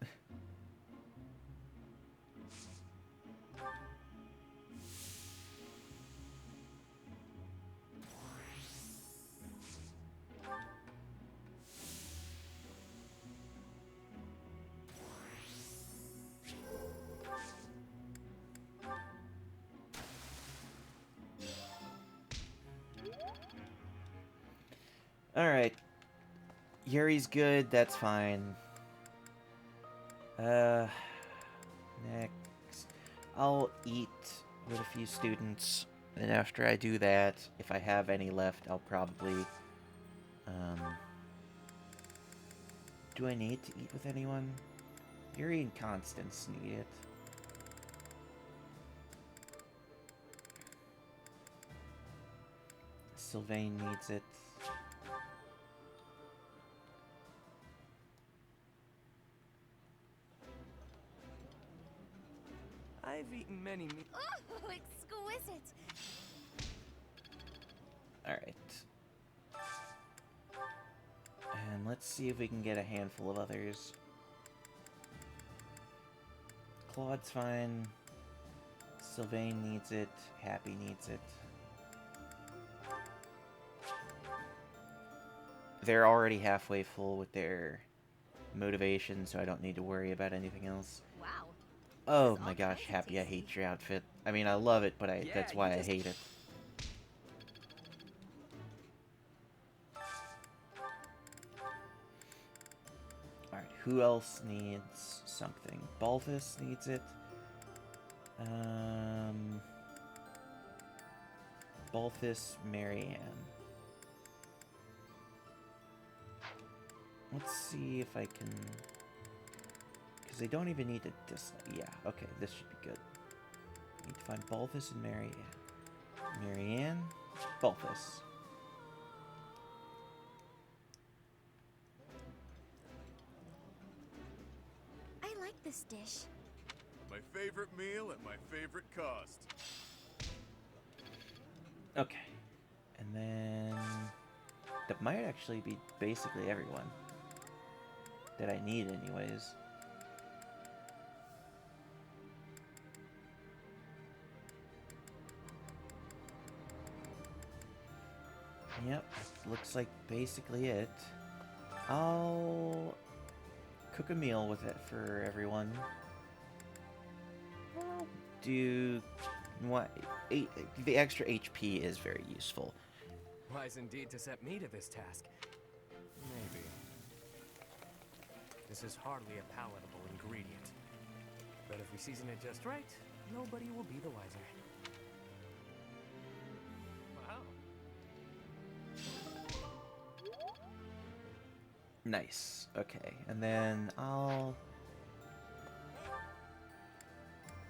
Alright. Yuri's good, that's fine. Next. I'll eat with a few students, and after I do that, if I have any left, I'll probably, do I need to eat with anyone? Yuri and Constance need it. Sylvain needs it.
I've eaten many meals.
Oh, exquisite!
Alright. And let's see if we can get a handful of others. Claude's fine. Sylvain needs it. Happy needs it. They're already halfway full with their motivation, so I don't need to worry about anything else.
Wow.
Oh my gosh, Happy, I hate your outfit. I mean, I love it, but that's why I hate it. Alright, who else needs something? Balthus needs it. Balthus, Marianne. Let's see if I can... Because they don't even need to yeah, okay, this should be good. Need to find Balthus and Marianne. Marianne, Balthus.
I like this dish.
My favorite meal at my favorite cost.
Okay. And then... That might actually be basically everyone. That I need anyways. Yep, looks like basically it. I'll cook a meal with it for everyone. I'll do what? The extra HP is very useful.
Wise indeed to set me to this task. Maybe. This is hardly a palatable ingredient. But if we season it just right, nobody will be the wiser. Wow.
Nice. Okay, and then I'll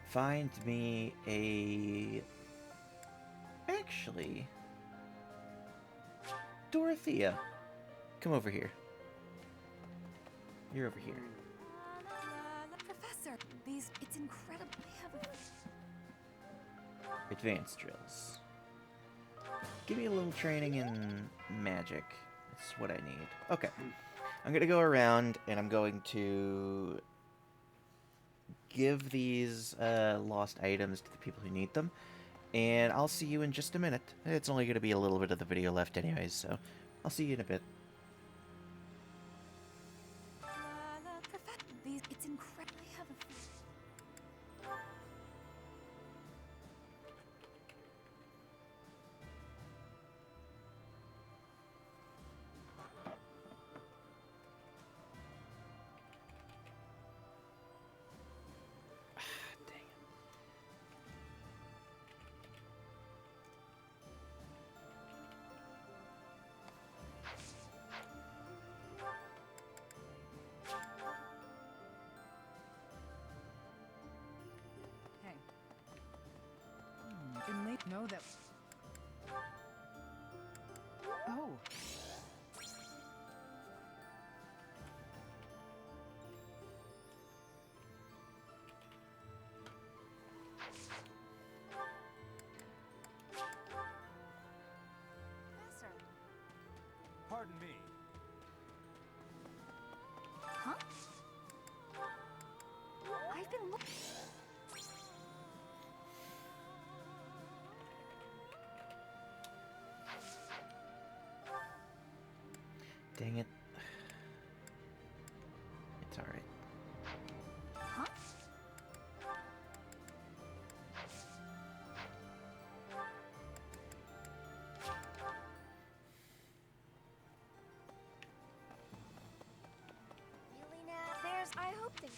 find me a... Actually... Dorothea, come over here. You're over here.
Professor, it's incredible. I have a...
Advanced drills. Give me a little training in magic. That's what I need. Okay. I'm going to go around and I'm going to give these lost items to the people who need them. And I'll see you in just a minute. It's only going to be a little bit of the video left anyways, so I'll see you in a bit.
It's incredible. I have a...
Hey. Didn't they know that... Oh.
Professor.
Pardon me.
Huh? I've been looking...
Dang it. It's alright.
Huh? Really now? I hope they...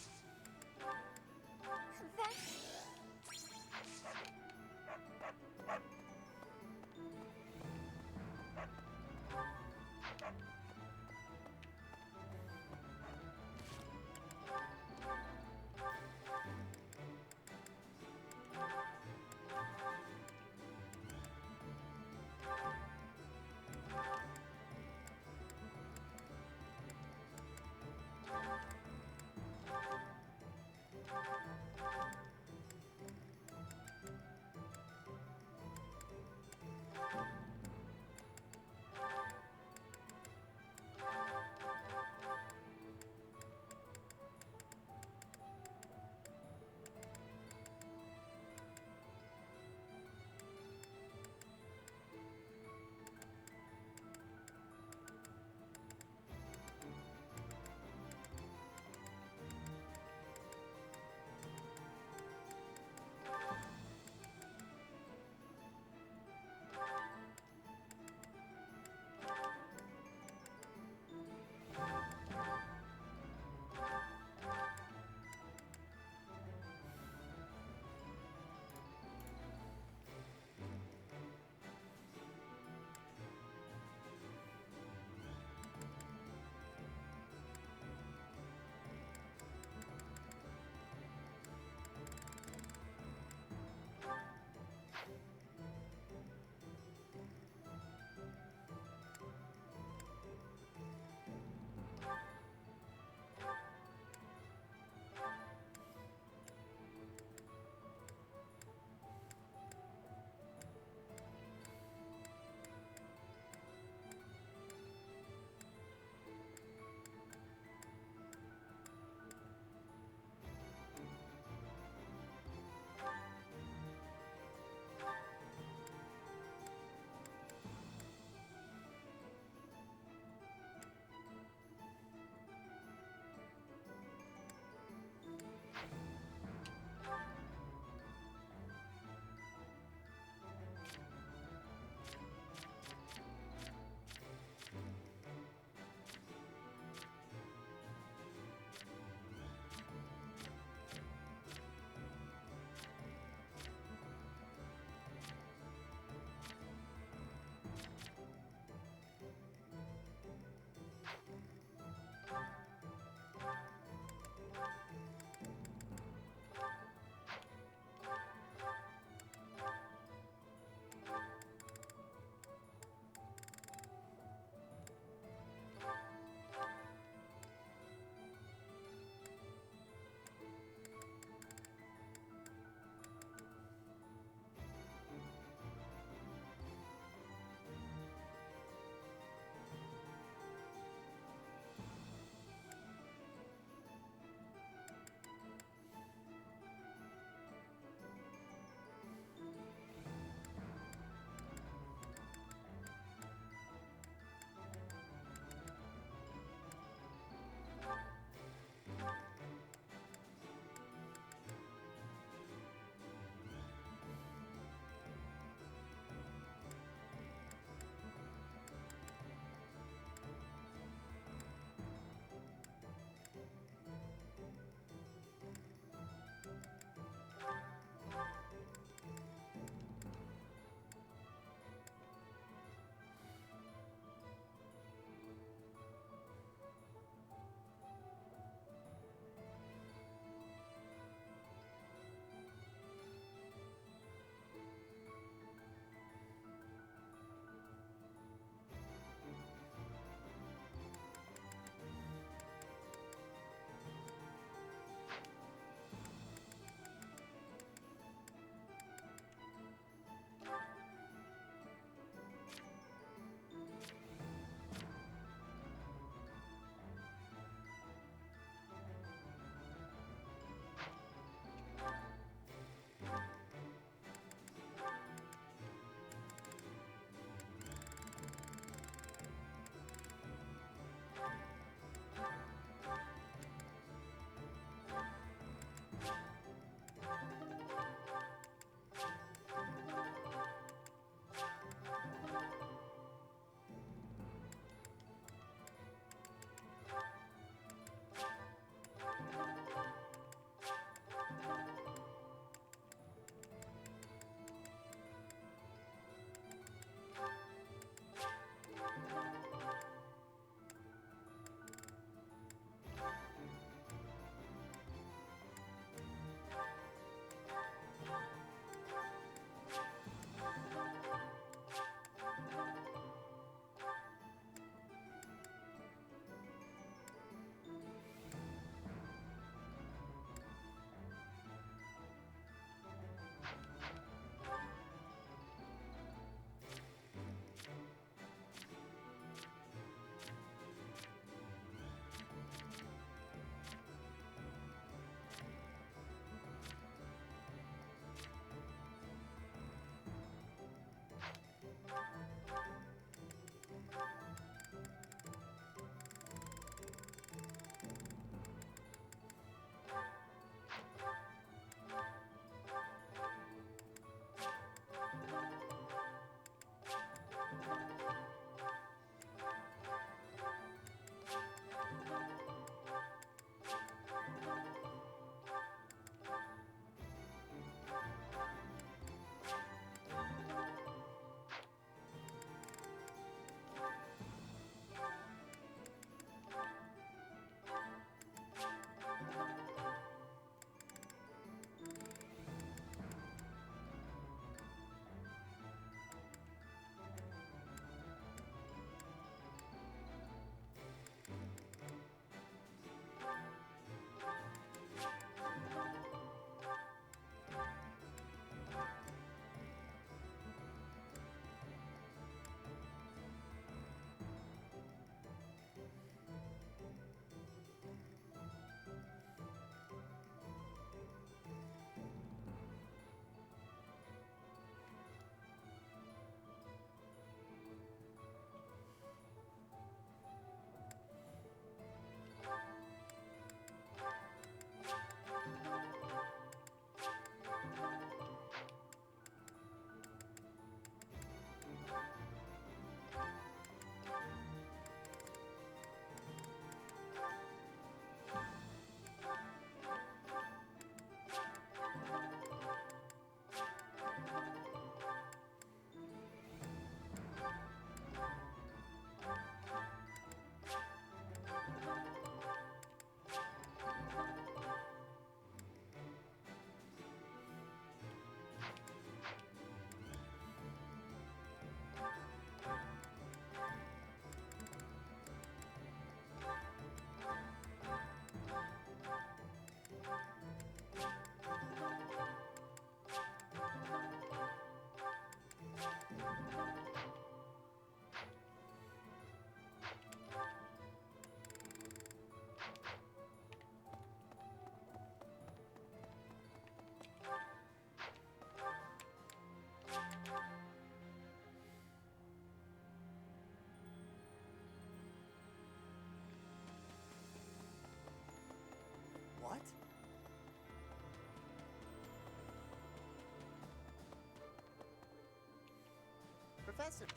impressive.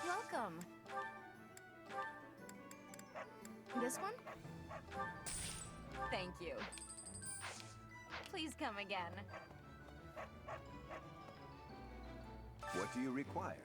Welcome. This one?
Thank you. Please come again.
What do you require?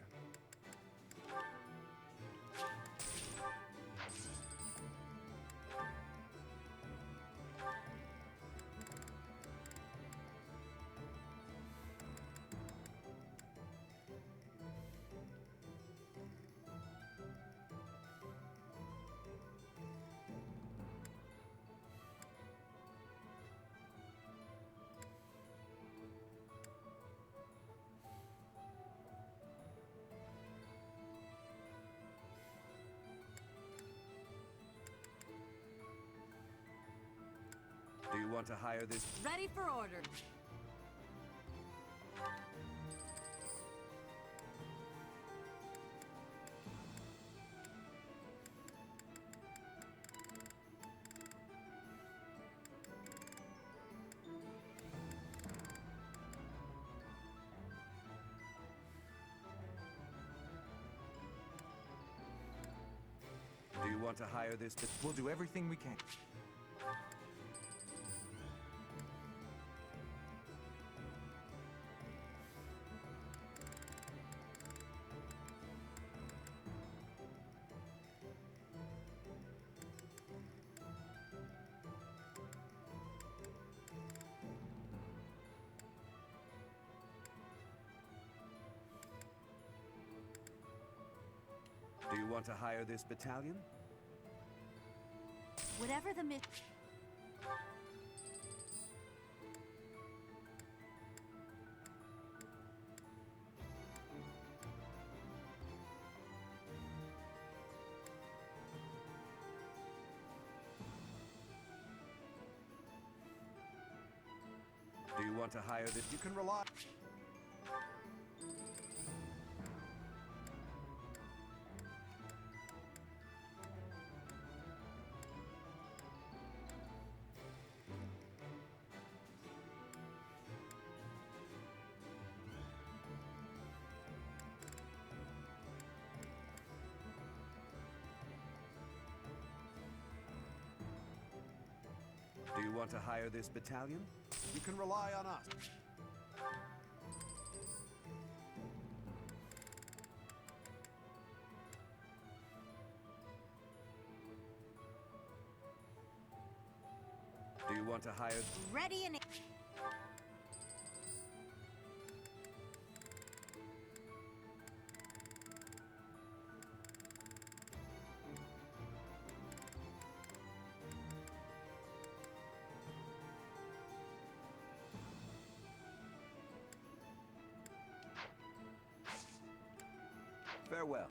Do you want to hire this?
Ready for order.
Do you want to hire this? We'll do everything we can. Do you want to hire this battalion?
Whatever the mission.
Do you want to hire this? You can rely. Do you want to hire this battalion? You can rely on us. Do you want to hire?
Ready and...
Farewell.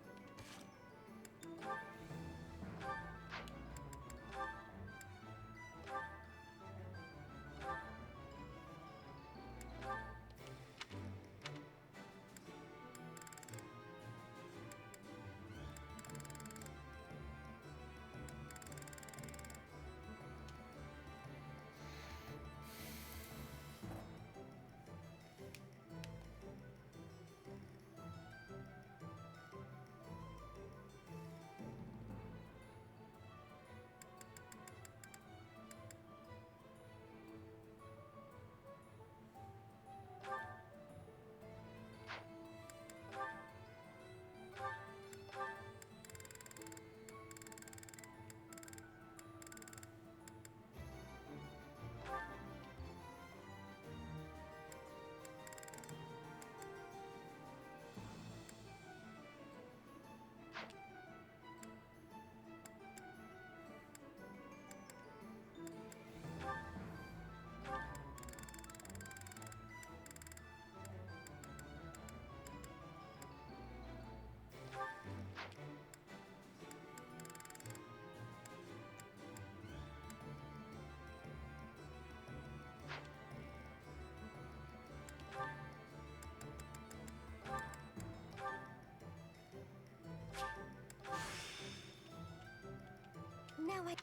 Now I...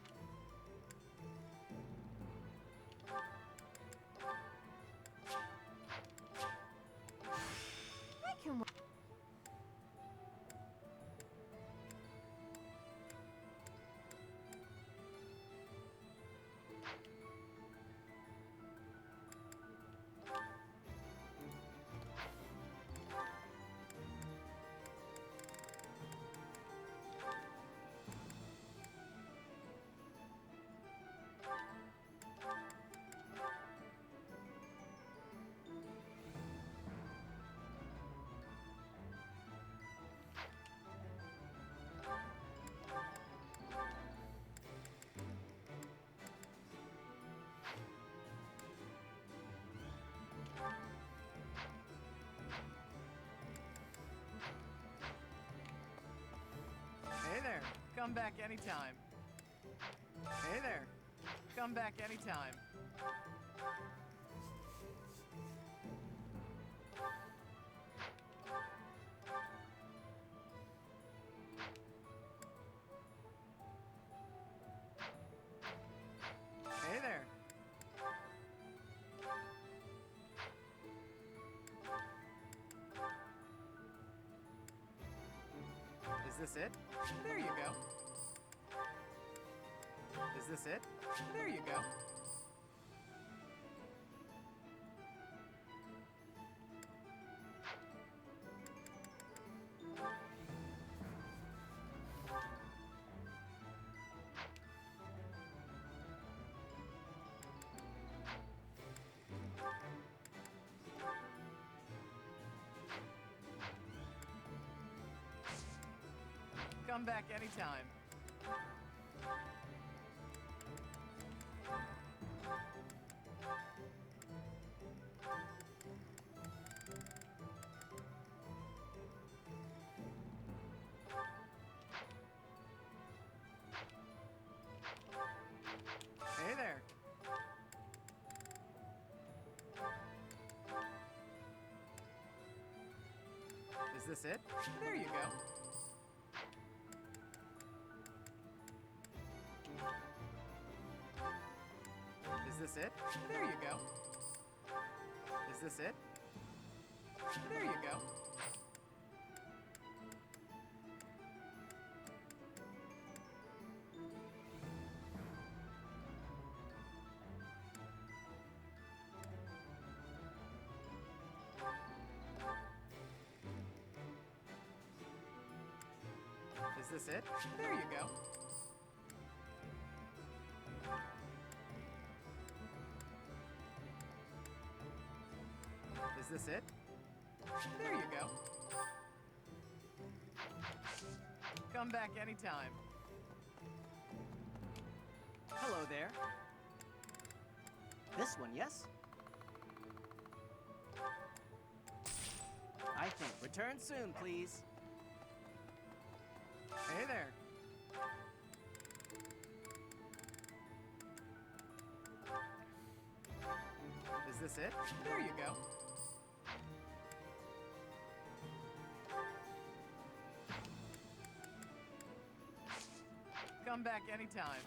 I can...
Hey there, come back anytime. Hey there, come back anytime. Hey there. Is this it? There you go. Is this it? There you go. Come back anytime. Hey there. Is this it? There you go. Is this it? There you go. Is this it? There you go. Is this it? There you go. Is this it? There you go. Come back anytime.
Hello there. This one, yes? I think. Return soon, please.
Hey there. Is this it? There you go. Come back anytime.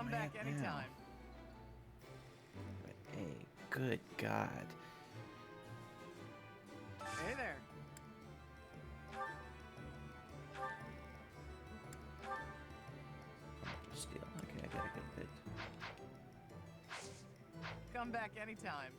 Come back
at
anytime.
now? But, hey, good God.
Hey there.
Steal. Okay, I got a good bit.
Come back anytime.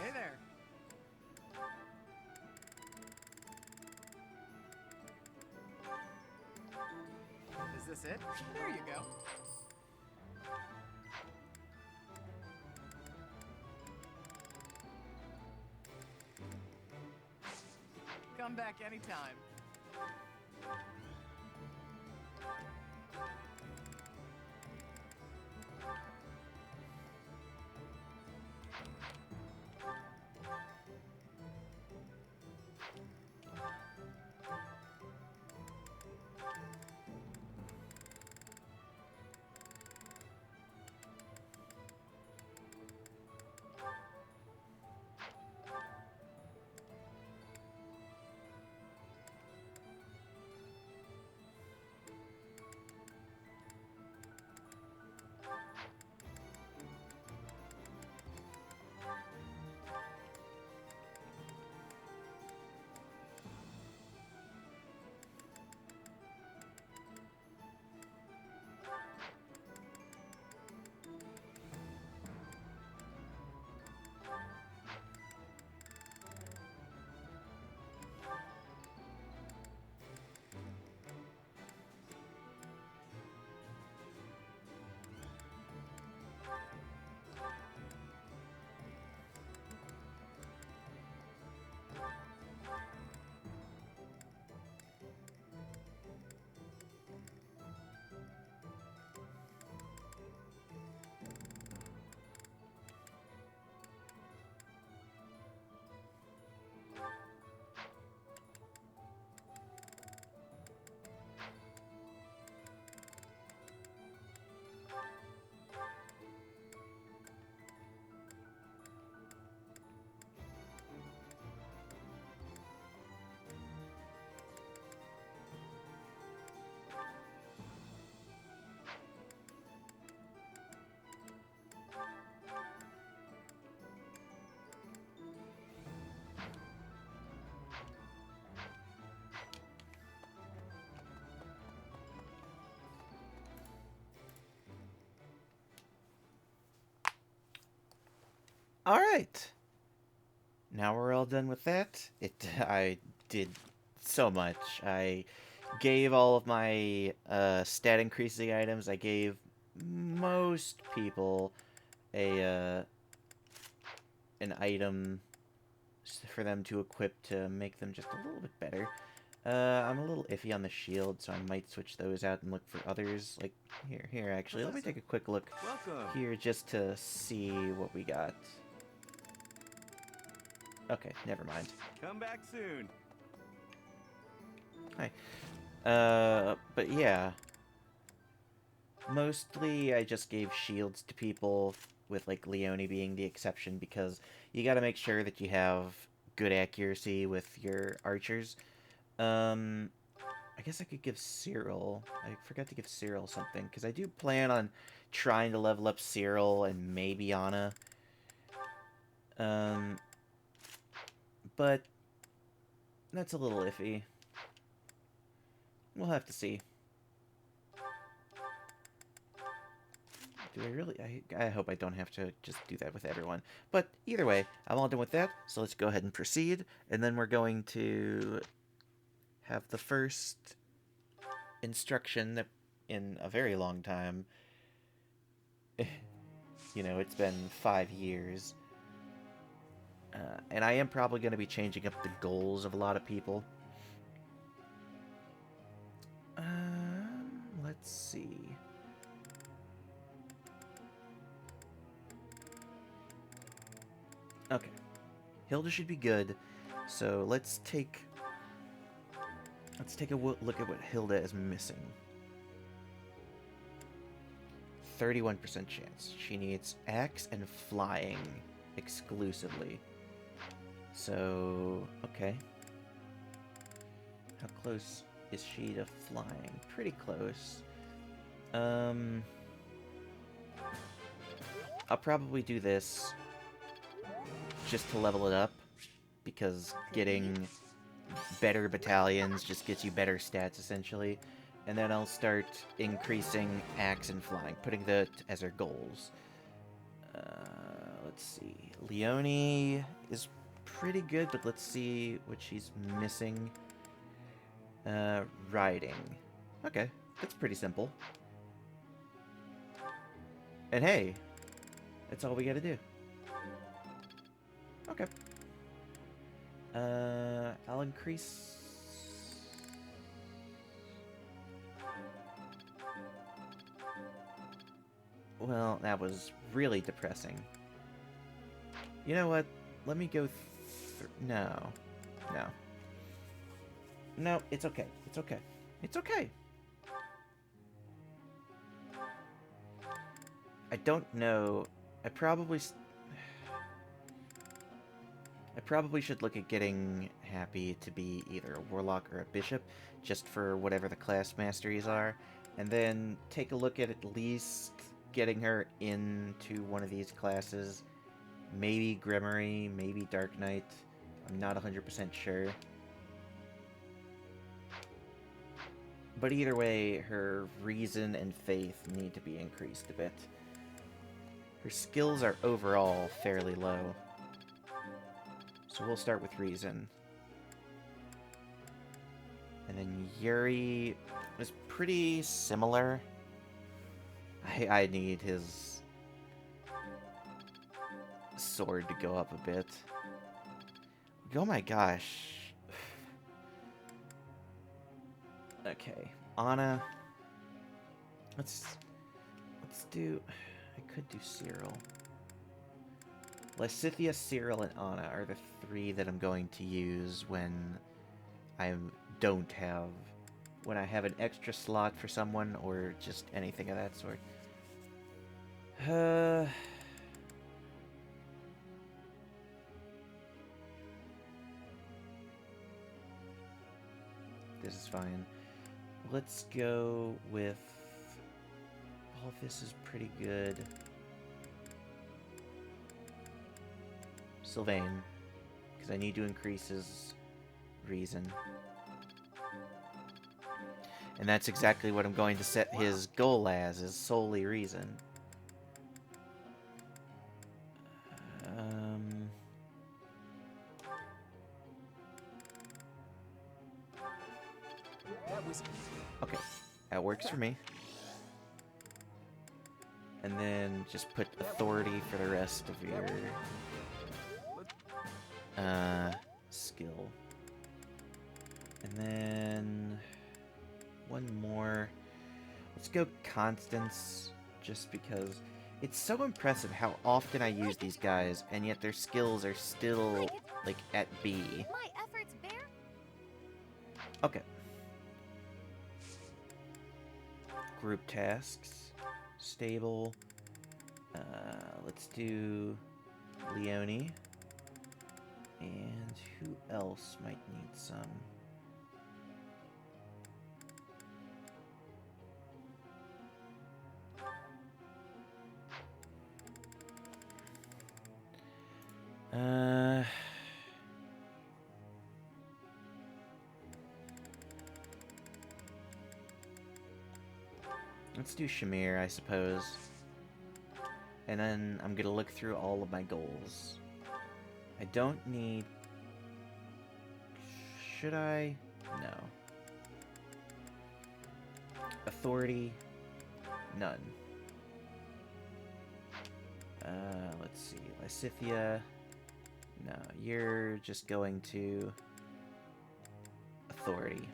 Hey there. Is this it? There you go. Come back anytime.
All right. Now we're all done with that. I did so much. I gave all of my stat increasing items. I gave most people a an item for them to equip to make them just a little bit better. I'm a little iffy on the shield, so I might switch those out and look for others. Like, here, actually. Let me take a quick look here just to see what we got. Okay, never mind.
Come back soon.
Hi. But yeah. Mostly I just gave shields to people, with, like, Leone being the exception, because you gotta make sure that you have good accuracy with your archers. I guess I could give Cyril... I forgot to give Cyril something, because I do plan on trying to level up Cyril and maybe Anna. But that's a little iffy. We'll have to see. Do I really? I hope I don't have to just do that with everyone. But either way, I'm all done with that, so let's go ahead and proceed. And then we're going to have the first instruction that in a very long time. You know, it's been 5 years. And I am probably going to be changing up the goals of a lot of people. Let's see. Okay. Hilda should be good. So let's take a look at what Hilda is missing. 31% chance. She needs axe and flying exclusively. So, okay. How close is she to flying? Pretty close. I'll probably do this just to level it up, because getting better battalions just gets you better stats, essentially. And then I'll start increasing axe and flying, putting that as our goals. Let's see. Leonie is pretty good, but let's see what she's missing. Riding. Okay, that's pretty simple. And hey, that's all we gotta do. Okay. I'll increase... Well, that was really depressing. You know what? Let me go no. No. No, it's okay. It's okay. It's okay. I don't know. I probably should look at getting Happy to be either a warlock or a bishop, just for whatever the class masteries are, and then take a look at least getting her into one of these classes. Maybe Grimory, maybe Dark Knight. I'm not 100% sure. But either way, her reason and faith need to be increased a bit. Her skills are overall fairly low. So we'll start with reason. And then Yuri is pretty similar. I need his sword to go up a bit. Oh my gosh. Okay, Anna. Let's do... I could do Cyril. Lysithea, Cyril, and Anna are the three that I'm going to use when I don't have... when I have an extra slot for someone, or just anything of that sort. This is fine. Let's go with... all this is pretty good. Sylvain, because I need to increase his reason. And that's exactly what I'm going to set his goal as, is solely reason. Okay, that works for me. And then just put authority for the rest of your skill. And then one more. Let's go Constance, just because it's so impressive how often I use these guys, and yet their skills are still like at B.
My efforts bear.
Okay. Group tasks. Stable. Let's do Leonie. And who else might need some? Let's do Shamir, I suppose. And then I'm gonna look through all of my goals. I don't need... should I? No. Authority? None. Let's see. Lysithea? No, you're just going to... authority.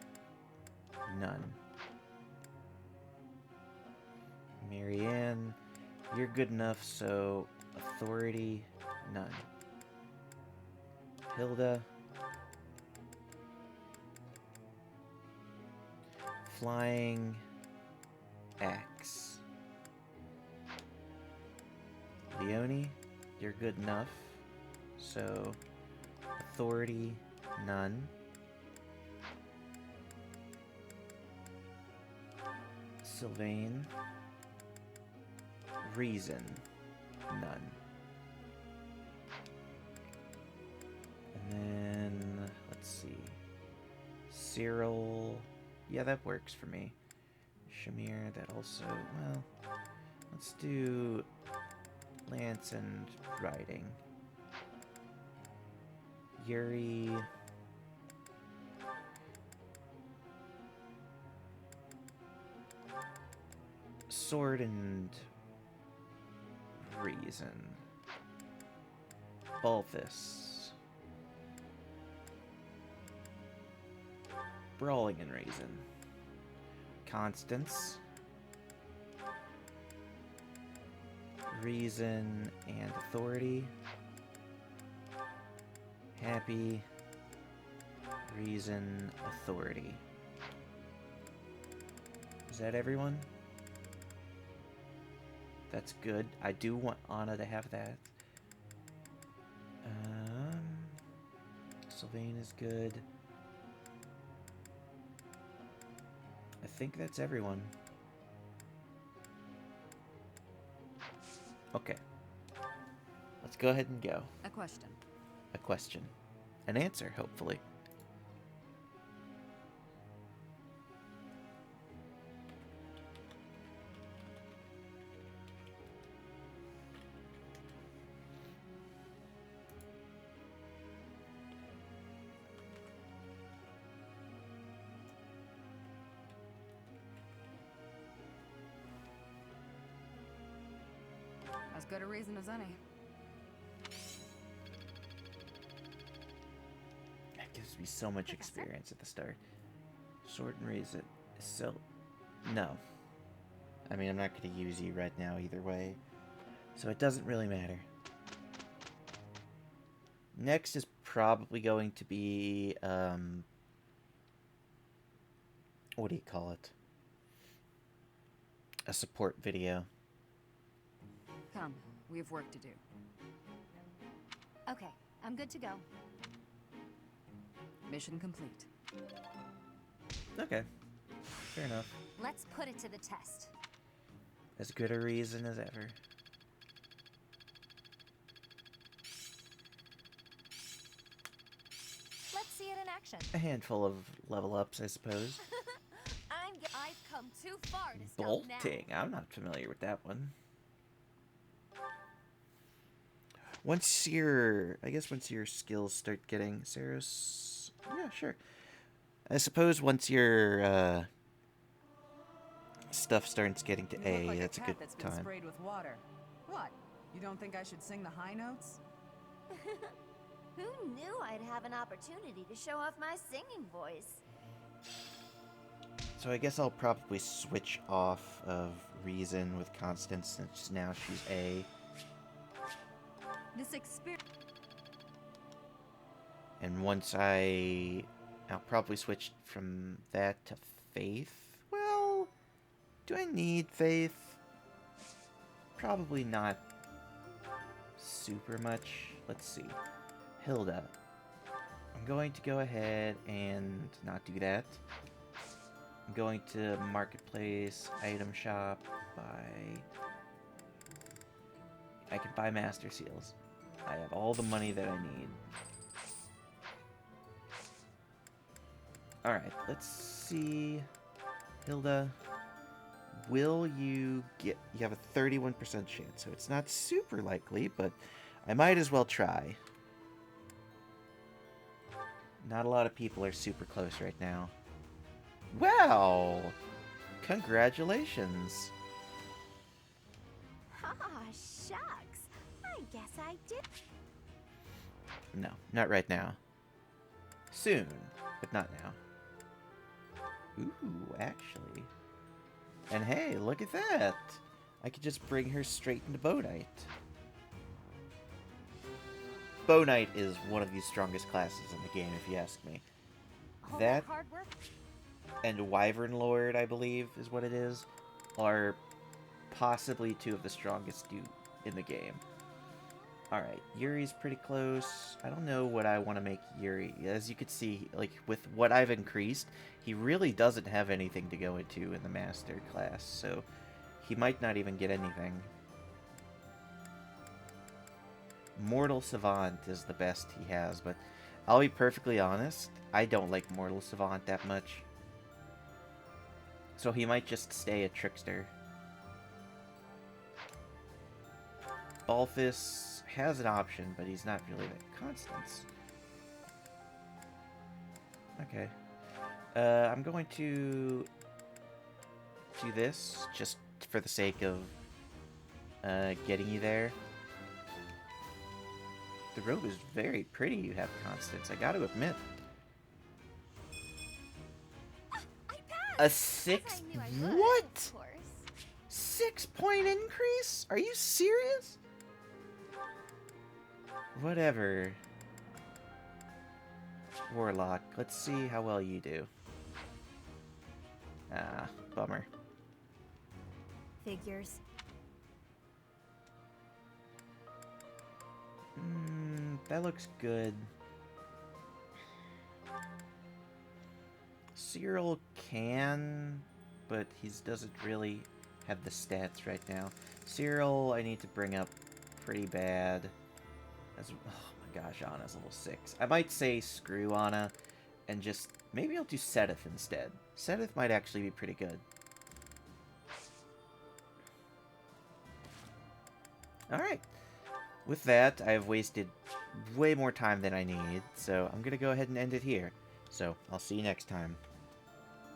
None. Marianne, you're good enough, so authority, none. Hilda. Flying Axe. Leone, you're good enough. So, authority, none. Sylvain. Reason, none. And then, let's see. Cyril, yeah, that works for me. Shamir, that also, well, let's do Lance and Riding. Yuri. Sword and Reason. Balthus. Brawling and Reason. Constance. Reason and Authority. Happy. Reason, Authority. Is that everyone? That's good. I do want Anna to have that. Sylvain is good. I think that's everyone. Okay. Let's go ahead and go.
A question.
A question. An answer, hopefully.
As good a reason as any.
That gives me so much experience at the start. Sword and Reason. So, no. I mean, I'm not going to use you right now either way. So it doesn't really matter. Next is probably going to be, what do you call it? A support video.
Come, we have work to do.
Okay, I'm good to go.
Mission complete.
Okay. Fair enough.
Let's put it to the test.
As good a reason as ever.
Let's see it in action.
A handful of level ups, I suppose.
I've come too far to stop now.
Bolting. I'm not familiar with that one. Once your skills start getting Saros, yeah, sure. I suppose once your stuff starts getting to
You look like
that's a good
that's been
time.
sprayed with water. What? You don't think I should sing the high notes?
Who knew I'd have an opportunity to show off my singing voice?
So I guess I'll probably switch off of Reason with Constance since now she's A.
This experience.
And once I'll probably switch from that to Faith. Well, do I need Faith? Probably not super much. Let's see. Hilda. I'm going to go ahead and not do that. I'm going to Marketplace, Item Shop, I can buy Master Seals. I have all the money that I need. Alright, let's see. Hilda, will you get... You have a 31% chance, so it's not super likely, but I might as well try. Not a lot of people are super close right now. Wow! Congratulations!
Ah, shucks. I guess I did.
No, not right now. Soon, but not now. Ooh, actually. And hey, look at that! I could just bring her straight into Bodite. Bow Knight is one of the strongest classes in the game, if you ask me.
All
That
hard work.
and Wyvern Lord, I believe, is what it is, are possibly two of the strongest in the game. Alright, Yuri's pretty close. I don't know what I want to make Yuri. As you can see, like, with what I've increased, he really doesn't have anything to go into in the Master class, so he might not even get anything. Mortal Savant is the best he has, but I'll be perfectly honest, I don't like Mortal Savant that much. So he might just stay a Trickster. Balthus has an option, but he's not really that Constance. Okay. I'm going to do this, just for the sake of getting you there. The robe is very pretty you have, Constance, I gotta admit. A 6? What? 6-point increase? Are you serious? Whatever. Warlock, let's see how well you do. Ah, bummer.
Figures.
That looks good. Cyril can, but he doesn't really have the stats right now. Cyril, I need to bring up pretty bad. Oh my gosh, Anna's level 6. I might say screw Anna, and just, maybe I'll do Sedith instead. Sedith might actually be pretty good. Alright. With that, I've wasted way more time than I need, so I'm gonna go ahead and end it here. So, I'll see you next time.